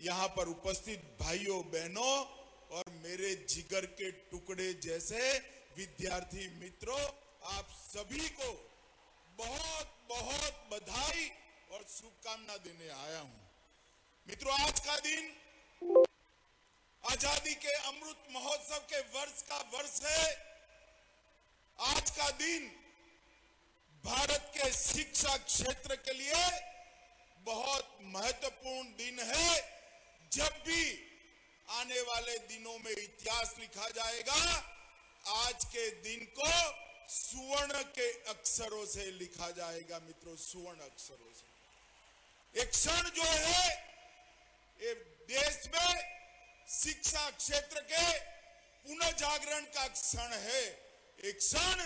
यहां पर उपस्थित भाइयों बहनों और मेरे जिगर के टुकड़े जैसे विद्यार्थी मित्रों, आप सभी को बहुत बहुत बधाई और शुभकामना देने आया हूं। मित्रों, आज का दिन आजादी के अमृत महोत्सव के वर्ष का वर्ष है। आज का दिन भारत के शिक्षा क्षेत्र के लिए बहुत महत्वपूर्ण दिन है। जब भी आने वाले दिनों में इतिहास लिखा जाएगा, आज के दिन को सुवर्ण के अक्षरों से लिखा जाएगा। मित्रों, सुवर्ण अक्षरों से। एक क्षण जो है, ये देश में शिक्षा क्षेत्र के पुनर्जागरण का क्षण है। एक क्षण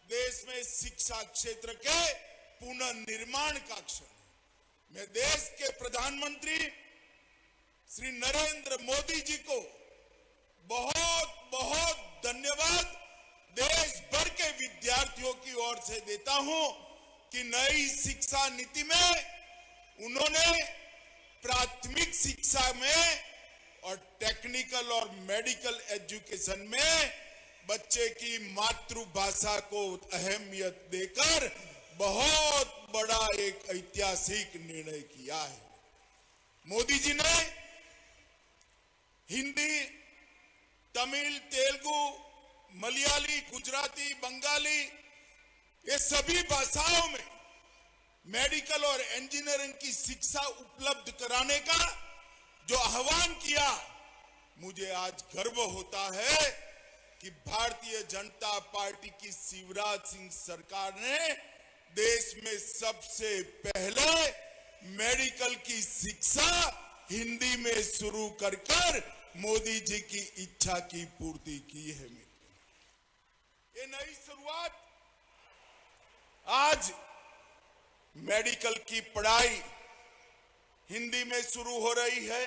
देश में शिक्षा क्षेत्र के पुनर्निर्माण का क्षण है। मैं देश के प्रधानमंत्री श्री नरेंद्र मोदी जी को बहुत बहुत धन्यवाद देश भर के विद्यार्थियों की ओर से देता हूं कि नई शिक्षा नीति में उन्होंने प्राथमिक शिक्षा में और टेक्निकल और मेडिकल एजुकेशन में बच्चे की मातृभाषा को अहमियत देकर बहुत बड़ा एक ऐतिहासिक निर्णय किया है। मोदी जी ने हिंदी, तमिल, तेलुगु, मलयाली, गुजराती, बंगाली, ये सभी भाषाओं में मेडिकल और इंजीनियरिंग की शिक्षा उपलब्ध कराने का जो आह्वान किया, मुझे आज गर्व होता है कि भारतीय जनता पार्टी की शिवराज सिंह सरकार ने देश में सबसे पहले मेडिकल की शिक्षा हिंदी में शुरू कर मोदी जी की इच्छा की पूर्ति की है। ये नई शुरुआत, आज मेडिकल की पढ़ाई हिंदी में शुरू हो रही है।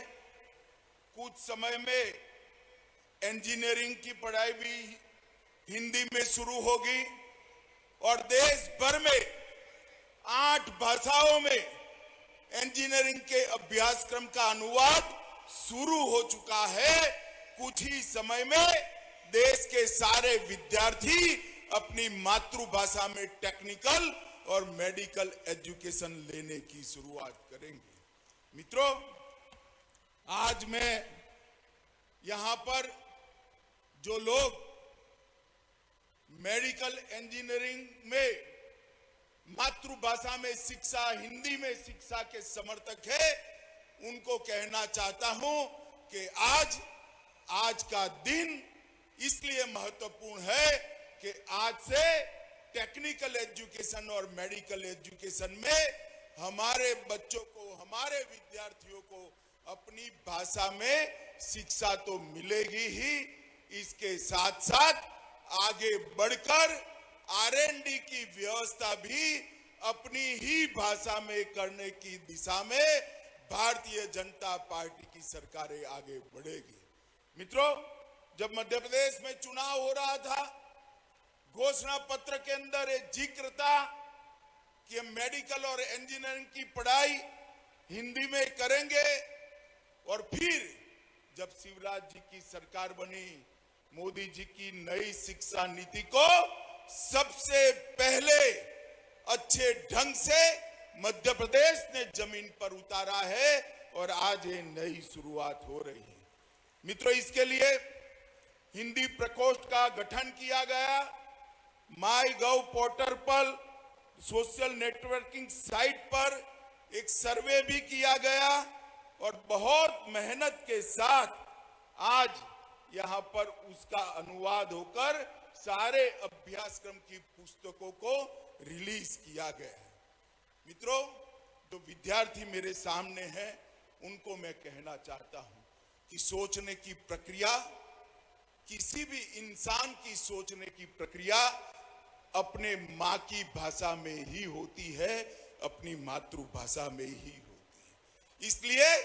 कुछ समय में इंजीनियरिंग की पढ़ाई भी हिंदी में शुरू होगी और देश भर में 8 भाषाओं में इंजीनियरिंग के अभ्यासक्रम का अनुवाद शुरू हो चुका है। कुछ ही समय में देश के सारे विद्यार्थी अपनी मातृभाषा में टेक्निकल और मेडिकल एजुकेशन लेने की शुरुआत करेंगे। मित्रों, आज मैं यहां पर जो लोग मेडिकल इंजीनियरिंग में मातृभाषा में शिक्षा, हिंदी में शिक्षा के समर्थक है, उनको कहना चाहता हूं कि आज का दिन इसलिए महत्वपूर्ण है कि आज से टेक्निकल एजुकेशन और मेडिकल एजुकेशन में हमारे बच्चों को, हमारे विद्यार्थियों को अपनी भाषा में शिक्षा तो मिलेगी ही, इसके साथ साथ आगे बढ़कर R&D की व्यवस्था भी अपनी ही भाषा में करने की दिशा में भारतीय जनता पार्टी की सरकारें आगे बढ़ेगी। मित्रों, जब मध्य प्रदेश में चुनाव हो रहा था, घोषणा पत्र के अंदर एक जिक्र था कि हम मेडिकल और इंजीनियरिंग की पढ़ाई हिंदी में करेंगे, और फिर जब शिवराज जी की सरकार बनी, मोदी जी की नई शिक्षा नीति को सबसे पहले अच्छे ढंग से मध्य प्रदेश ने जमीन पर उतारा है और आज ये नई शुरुआत हो रही है। मित्रों, इसके लिए हिंदी प्रकोष्ठ का गठन किया गया। माई गव पोर्टल पर, सोशल नेटवर्किंग साइट पर एक सर्वे भी किया गया और बहुत मेहनत के साथ आज यहां पर उसका अनुवाद होकर सारे अभ्यासक्रम की पुस्तकों को रिलीज किया गया है। मित्रों, जो विद्यार्थी मेरे सामने हैं उनको मैं कहना चाहता हूं कि सोचने की प्रक्रिया, किसी भी इंसान की सोचने की प्रक्रिया अपने मां की भाषा में ही होती है, अपनी मातृभाषा में ही होती है। इसलिए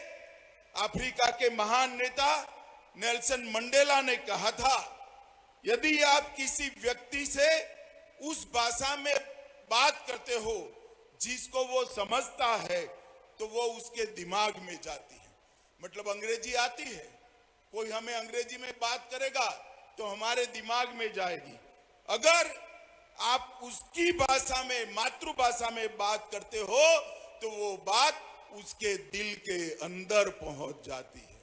अफ्रीका के महान नेता नेल्सन मंडेला ने कहा था, यदि आप किसी व्यक्ति से उस भाषा में बात करते हो जिसको वो समझता है तो वो उसके दिमाग में जाती है। मतलब अंग्रेजी आती है, कोई हमें अंग्रेजी में बात करेगा तो हमारे दिमाग में जाएगी। अगर आप उसकी भाषा में, मातृभाषा में बात करते हो तो वो बात उसके दिल के अंदर पहुंच जाती है।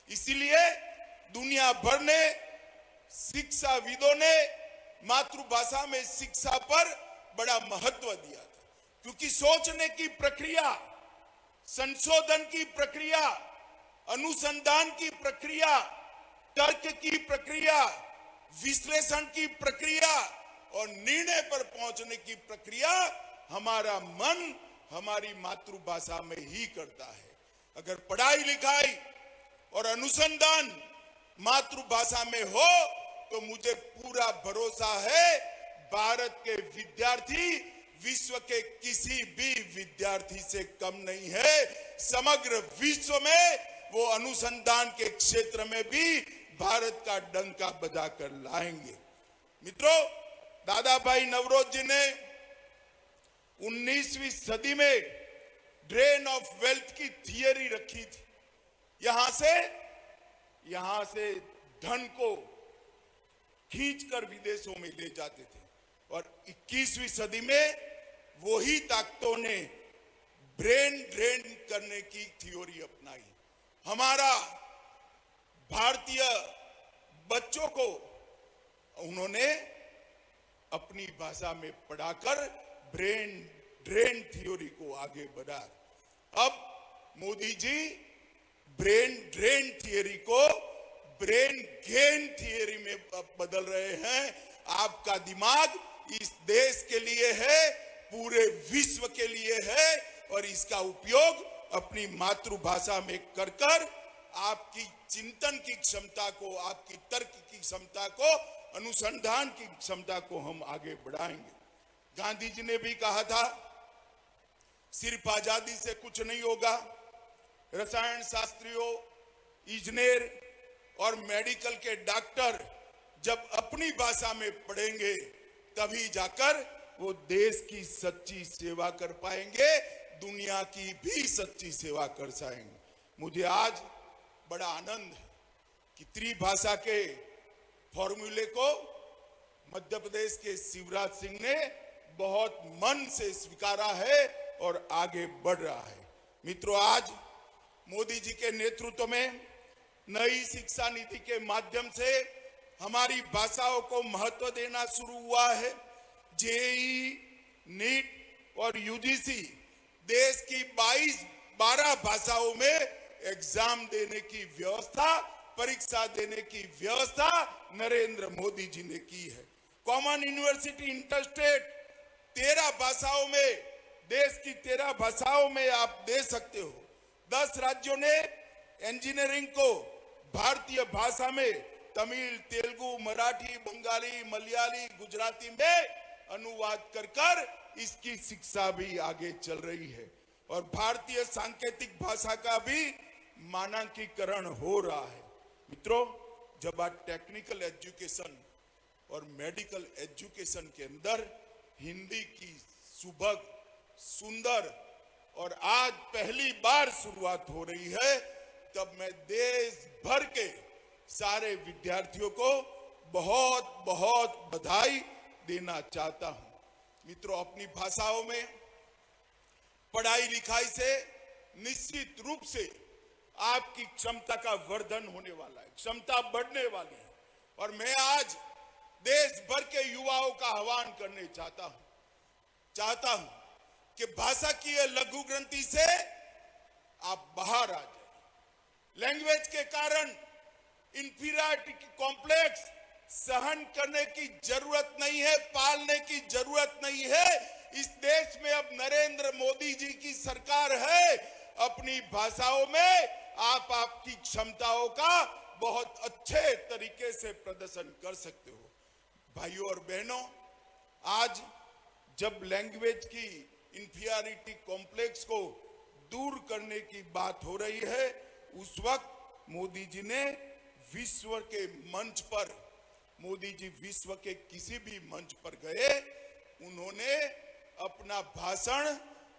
इसीलिए दुनिया भर ने, शिक्षाविदों ने मातृभाषा में शिक्षा पर बड़ा महत्व दिया था, क्योंकि सोचने की प्रक्रिया, संशोधन की प्रक्रिया, अनुसंधान की प्रक्रिया, तर्क की प्रक्रिया, विश्लेषण की प्रक्रिया और निर्णय पर पहुंचने की प्रक्रिया हमारा मन हमारी मातृभाषा में ही करता है। अगर पढ़ाई लिखाई और अनुसंधान मातृभाषा में हो तो मुझे पूरा भरोसा है भारत के विद्यार्थी विश्व के किसी भी विद्यार्थी से कम नहीं है। समग्र विश्व में वो अनुसंधान के क्षेत्र में भी भारत का डंका बजाकर लाएंगे। मित्रों, दादा भाई नवरोज जी ने 19वीं सदी में ड्रेन ऑफ वेल्थ की थियरी रखी थी। यहां से धन को खींचकर विदेशों में ले जाते थे और 21वीं सदी में वही ताकतों ने ब्रेन ड्रेन करने की थ्योरी अपनाई। हमारा भारतीय बच्चों को उन्होंने अपनी भाषा में पढ़ाकर ब्रेन ड्रेन थ्योरी को आगे बढ़ाया। अब Modi ji brain drain theory को ब्रेन गेन थ्योरी में बदल रहे हैं। आपका दिमाग इस देश के लिए है, पूरे विश्व के लिए है और इसका उपयोग अपनी मातृभाषा में कर कर आपकी चिंतन की क्षमता को, आपकी तर्क की क्षमता को, अनुसंधान की क्षमता को हम आगे बढ़ाएंगे। गांधी जी ने भी कहा था, सिर्फ आजादी से कुछ नहीं होगा। रसायन शास्त्रियों, इंजीनियर और मेडिकल के डॉक्टर जब अपनी भाषा में पढ़ेंगे तभी जाकर वो देश की सच्ची सेवा कर पाएंगे, दुनिया की भी सच्ची सेवा कर पाएंगे। मुझे आज बड़ा आनंद है कि त्रिभाषा के फॉर्मूले को मध्य प्रदेश के शिवराज सिंह ने बहुत मन से स्वीकारा है और आगे बढ़ रहा है। मित्रों, आज मोदी जी के नेतृत्व में नई शिक्षा नीति के माध्यम से हमारी भाषाओं को महत्व देना शुरू हुआ है। जेईई, नीट और यूजीसी देश की 12 भाषाओं में एग्जाम देने की व्यवस्था, परीक्षा देने की व्यवस्था नरेंद्र मोदी जी ने की है। कॉमन यूनिवर्सिटी इंटरस्टेट 13 भाषाओं में, देश की 13 भाषाओं में आप दे सकते हो। 10 राज्यों ने इंजीनियरिंग को भारतीय भाषा में तमिल, तेलुगु, मराठी, बंगाली, मलयाली, गुजराती में अनुवाद कर इसकी शिक्षा भी आगे चल रही है और भारतीय सांकेतिक भाषा का भी मानकीकरण हो रहा है। मित्रों, जब आज टेक्निकल एजुकेशन और मेडिकल एजुकेशन के अंदर हिंदी की सुभग, सुंदर और आज पहली बार शुरुआत हो रही है, तब मैं देश भर के सारे विद्यार्थियों को बहुत बहुत बधाई, देना चाहता हूं। मित्रों, अपनी भाषाओं में पढ़ाई लिखाई से निश्चित रूप से आपकी क्षमता का वर्धन होने वाला है, क्षमता बढ़ने वाली है। और मैं आज देश भर के युवाओं का आह्वान करने चाहता हूं कि भाषा की ये लघु ग्रंथि से आप बाहर आ जाए। लैंग्वेज के कारण इंफीरियरिटी कॉम्प्लेक्स सहन करने की जरूरत नहीं है, पालने की जरूरत नहीं है। इस देश में अब नरेंद्र मोदी जी की सरकार है। अपनी भाषाओं में आप आपकी क्षमताओं का बहुत अच्छे तरीके से प्रदर्शन कर सकते हो। भाइयों और बहनों, आज जब लैंग्वेज की इंफीरियरिटी कॉम्प्लेक्स को दूर करने की बात हो रही है, उस वक्त मोदी जी ने विश्व के मंच पर, मोदी जी विश्व के किसी भी मंच पर गए, उन्होंने अपना भाषण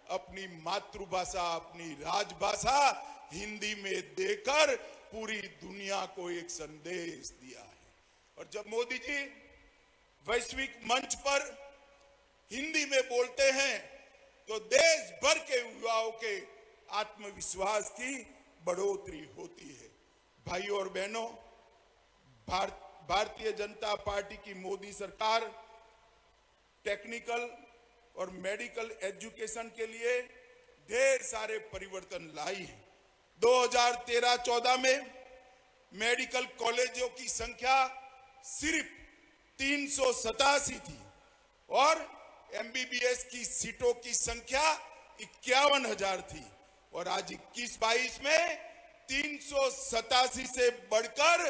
अपनी मातृभाषा, अपनी राजभाषा हिंदी में देकर पूरी दुनिया को एक संदेश दिया है। और जब मोदी जी वैश्विक मंच पर हिंदी में बोलते हैं तो देश भर के युवाओं के आत्मविश्वास की बढ़ोतरी होती है। भाइयों और बहनों, भारतीय जनता पार्टी की मोदी सरकार टेक्निकल और मेडिकल एजुकेशन के लिए ढेर सारे परिवर्तन लाई है। 2013-14 में मेडिकल कॉलेजों की संख्या सिर्फ 387 थी और एमबीबीएस की सीटों की संख्या 51,000 थी। और आज 21-22 में 387 से बढ़कर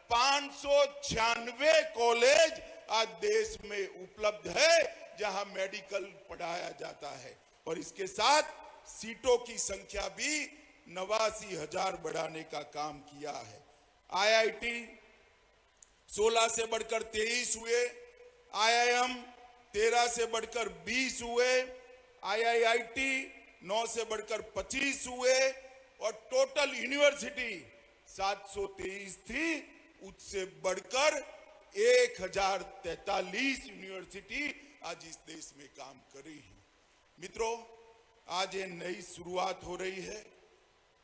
596 कॉलेज आज देश में उपलब्ध है जहां मेडिकल पढ़ाया जाता है। और इसके साथ सीटों की संख्या भी 89,000 बढ़ाने का काम किया है। आईआईटी 16 से बढ़कर 23 हुए, आईआईएम 13 से बढ़कर 20 हुए, आईआईआईटी 9 से बढ़कर 25 हुए और टोटल यूनिवर्सिटी 723 थी, उससे बढ़कर 1043 यूनिवर्सिटी आज इस देश में काम कर रही है। मित्रों, आज ये नई शुरुआत हो रही है,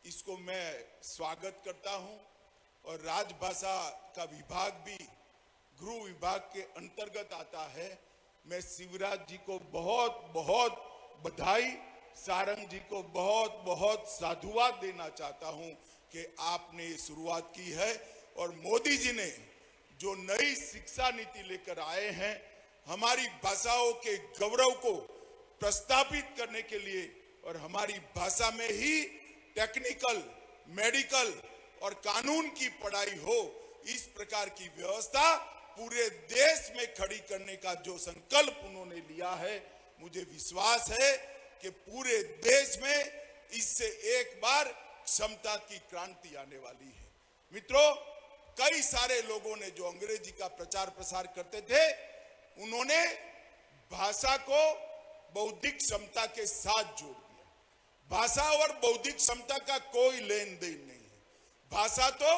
इसको मैं स्वागत करता हूं। और राजभाषा का विभाग भी गृह विभाग के अंतर्गत आता है। मैं शिवराज जी को बहुत बहुत बधाई, सारंग जी को बहुत बहुत साधुवाद देना चाहता हूं कि आपने शुरुआत की है। और मोदी जी ने जो नई शिक्षा नीति लेकर आए हैं, हमारी भाषाओं के गौरव को प्रस्थापित करने के लिए और हमारी भाषा में ही टेक्निकल, मेडिकल और कानून की पढ़ाई हो, इस प्रकार की व्यवस्था पूरे देश में खड़ी करने का जो संकल्प उन्होंने लिया है, मुझे विश्वास है कि पूरे देश में इससे एक बार क्षमता की क्रांति आने वाली है। मित्रों, कई सारे लोगों ने जो अंग्रेजी का प्रचार प्रसार करते थे, उन्होंने भाषा को बौद्धिक क्षमता के साथ जोड़ दिया। भाषा और बौद्धिक क्षमता का कोई लेन देन नहीं है। भाषा तो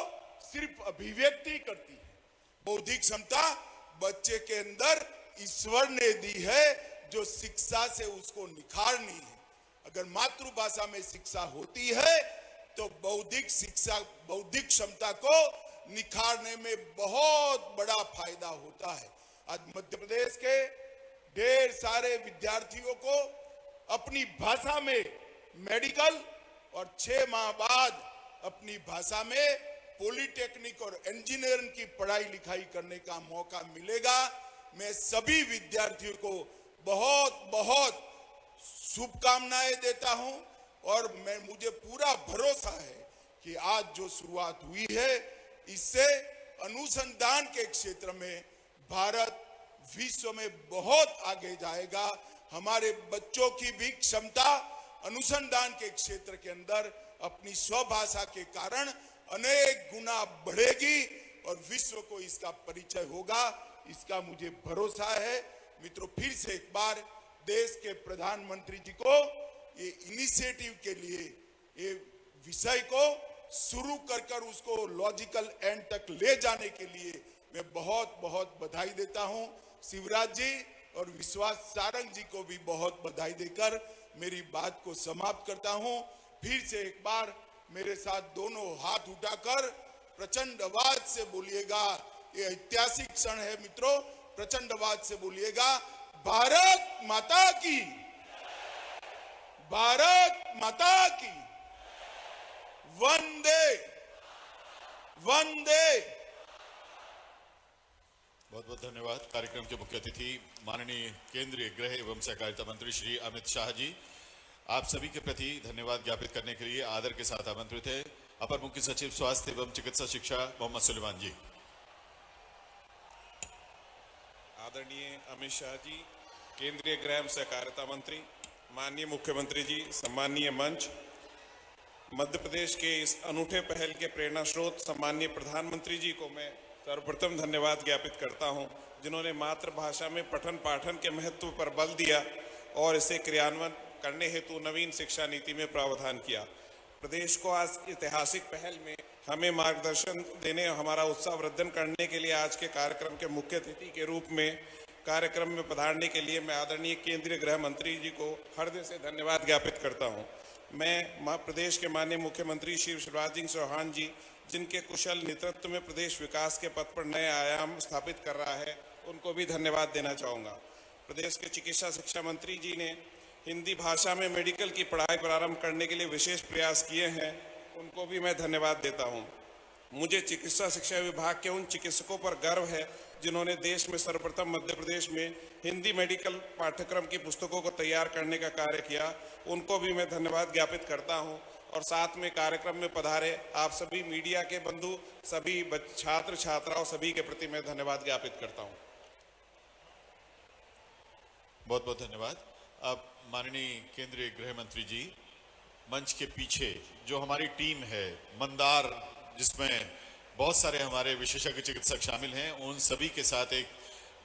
सिर्फ अभिव्यक्ति करती है, बौद्धिक क्षमता बच्चे के अंदर ईश्वर ने दी है, जो शिक्षा से उसको निखारनी है। अगर मातृभाषा में शिक्षा होती है तो बौद्धिक क्षमता को निखारने में बहुत बड़ा फायदा होता है। आज मध्य प्रदेश के ढेर सारे विद्यार्थियों को अपनी भाषा में मेडिकल और 6 माह बाद अपनी भाषा में पॉलिटेक्निक और इंजीनियरिंग की पढ़ाई लिखाई करने का मौका मिलेगा। मैं सभी विद्यार्थियों को बहुत बहुत शुभकामनाएं देता हूं और मुझे पूरा भरोसा है कि आज जो शुरुआत हुई है, इससे अनुसंधान के क्षेत्र में भारत विश्व में बहुत आगे जाएगा। हमारे बच्चों की भी क्षमता अनुसंधान के क्षेत्र के अंदर अपनी स्वभाषा के कारण अनेक गुना बढ़ेगी और विश्व को इसका परिचय होगा, इसका मुझे भरोसा है। मित्रों, फिर से एक बार देश के प्रधानमंत्री जी को ये इनिशिएटिव के लिए, ये विषय को शुरू कर उसको लॉजिकल एंड तक ले जाने के लिए मैं बहुत बहुत बधाई देता हूं। शिवराज जी और विश्वास सारंग जी को भी बहुत बधाई देकर मेरी बात को समाप्त करता हूं। फिर से एक बार मेरे साथ दोनों हाथ उठाकर प्रचंड आवाज से बोलिएगा, ये ऐतिहासिक क्षण है मित्रों, प्रचंड आवाज से बोलिएगा, भारत माता की, भारत माता की, वंदे वंदे। बहुत बहुत धन्यवाद। कार्यक्रम के मुख्य अतिथि माननीय केंद्रीय गृह एवं सहकारिता मंत्री श्री अमित शाह जी, आप सभी के प्रति धन्यवाद ज्ञापित करने के लिए आदर के साथ आमंत्रित है अपर मुख्य सचिव स्वास्थ्य एवं चिकित्सा शिक्षा मोहम्मद सुलेमान जी। आदरणीय अमित शाह जी, केंद्रीय गृह एवं सहकारिता मंत्री, माननीय मुख्यमंत्री जी, सम्मानीय मंच, मध्य प्रदेश के इस अनूठे पहल के प्रेरणा स्रोत सम्मानीय प्रधानमंत्री जी को मैं सर्वप्रथम धन्यवाद ज्ञापित करता हूं, जिन्होंने मातृभाषा में पठन पाठन के महत्व पर बल दिया और इसे क्रियान्वयन करने हेतु नवीन शिक्षा नीति में प्रावधान किया। प्रदेश को आज ऐतिहासिक पहल में हमें मार्गदर्शन देने, हमारा उत्साह वर्धन करने के लिए आज के कार्यक्रम के मुख्य अतिथि के रूप में कार्यक्रम में पधारने के लिए मैं आदरणीय केंद्रीय गृह मंत्री जी को हृदय से धन्यवाद ज्ञापित करता हूं। मैं प्रदेश के माननीय मुख्यमंत्री श्री शिवराज सिंह चौहान जी, जिनके कुशल नेतृत्व में प्रदेश विकास के पथ पर नए आयाम स्थापित कर रहा है, उनको भी धन्यवाद देना चाहूँगा। प्रदेश के चिकित्सा शिक्षा मंत्री जी ने हिंदी भाषा में मेडिकल की पढ़ाई प्रारंभ करने के लिए विशेष प्रयास किए हैं, उनको भी मैं धन्यवाद देता हूँ। मुझे चिकित्सा शिक्षा विभाग के उन चिकित्सकों पर गर्व है जिन्होंने देश में सर्वप्रथम मध्य प्रदेश में हिंदी मेडिकल पाठ्यक्रम की पुस्तकों को तैयार करने का कार्य किया, उनको भी मैं धन्यवाद ज्ञापित करता हूं। और साथ में कार्यक्रम में पधारे आप सभी मीडिया के बंधु, सभी छात्र छात्राओं सभी के प्रति मैं धन्यवाद ज्ञापित करता हूं। बहुत बहुत धन्यवाद। अब माननीय केंद्रीय गृह मंत्री जी, मंच के पीछे जो हमारी टीम है मंदार, जिसमें बहुत सारे हमारे विशेषज्ञ चिकित्सक शामिल हैं, उन सभी के साथ एक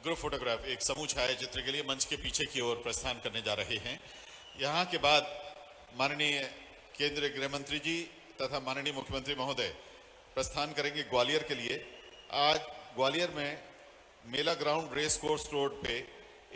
ग्रुप फोटोग्राफ, एक समूह छायाचित्र के लिए मंच के पीछे की ओर प्रस्थान करने जा रहे हैं। यहाँ के बाद माननीय केंद्रीय गृह मंत्री जी तथा माननीय मुख्यमंत्री महोदय प्रस्थान करेंगे ग्वालियर के लिए। आज ग्वालियर में मेला ग्राउंड रेस कोर्स रोड पे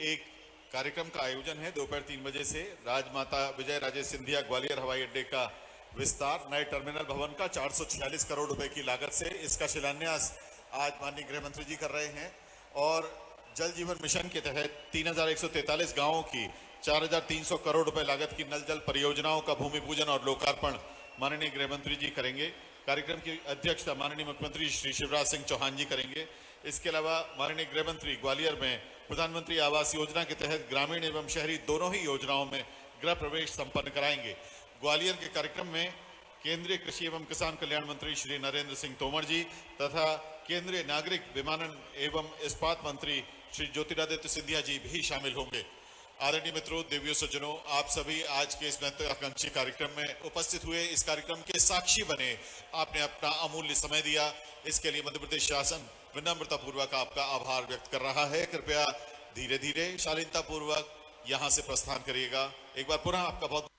एक कार्यक्रम का आयोजन है। दोपहर 3 बजे से राजमाता विजय राजे सिंधिया ग्वालियर हवाई अड्डे का विस्तार, नए टर्मिनल भवन का 446 करोड़ रुपए की लागत से इसका शिलान्यास आज माननीय गृह मंत्री जी कर रहे हैं। और जल जीवन मिशन के तहत 3143 गांवों की 4300 करोड़ रुपए लागत की नल जल परियोजनाओं का भूमि पूजन और लोकार्पण माननीय गृह मंत्री जी करेंगे। कार्यक्रम की अध्यक्षता माननीय मुख्यमंत्री श्री शिवराज सिंह चौहान जी करेंगे। इसके अलावा माननीय गृह मंत्री ग्वालियर में प्रधानमंत्री आवास योजना के तहत ग्रामीण एवं शहरी दोनों ही योजनाओं में गृह प्रवेश संपन्न कराएंगे। ग्वालियर के कार्यक्रम में केंद्रीय कृषि एवं किसान कल्याण मंत्री श्री नरेंद्र सिंह तोमर जी तथा केंद्रीय नागरिक विमानन एवं इस्पात मंत्री श्री ज्योतिरादित्य सिंधिया जी भी शामिल होंगे। आदरणीय मित्रों, देवियों, सज्जनों, आप सभी आज के इस महत्वाकांक्षी कार्यक्रम में उपस्थित हुए, इस कार्यक्रम के साक्षी बने, आपने अपना अमूल्य समय दिया, इसके लिए मध्य प्रदेश शासन विनम्रता पूर्वक आपका आभार व्यक्त कर रहा है। कृपया धीरे धीरे शालीनता पूर्वक यहाँ से प्रस्थान करिएगा। एक बार पुनः आपका बहुत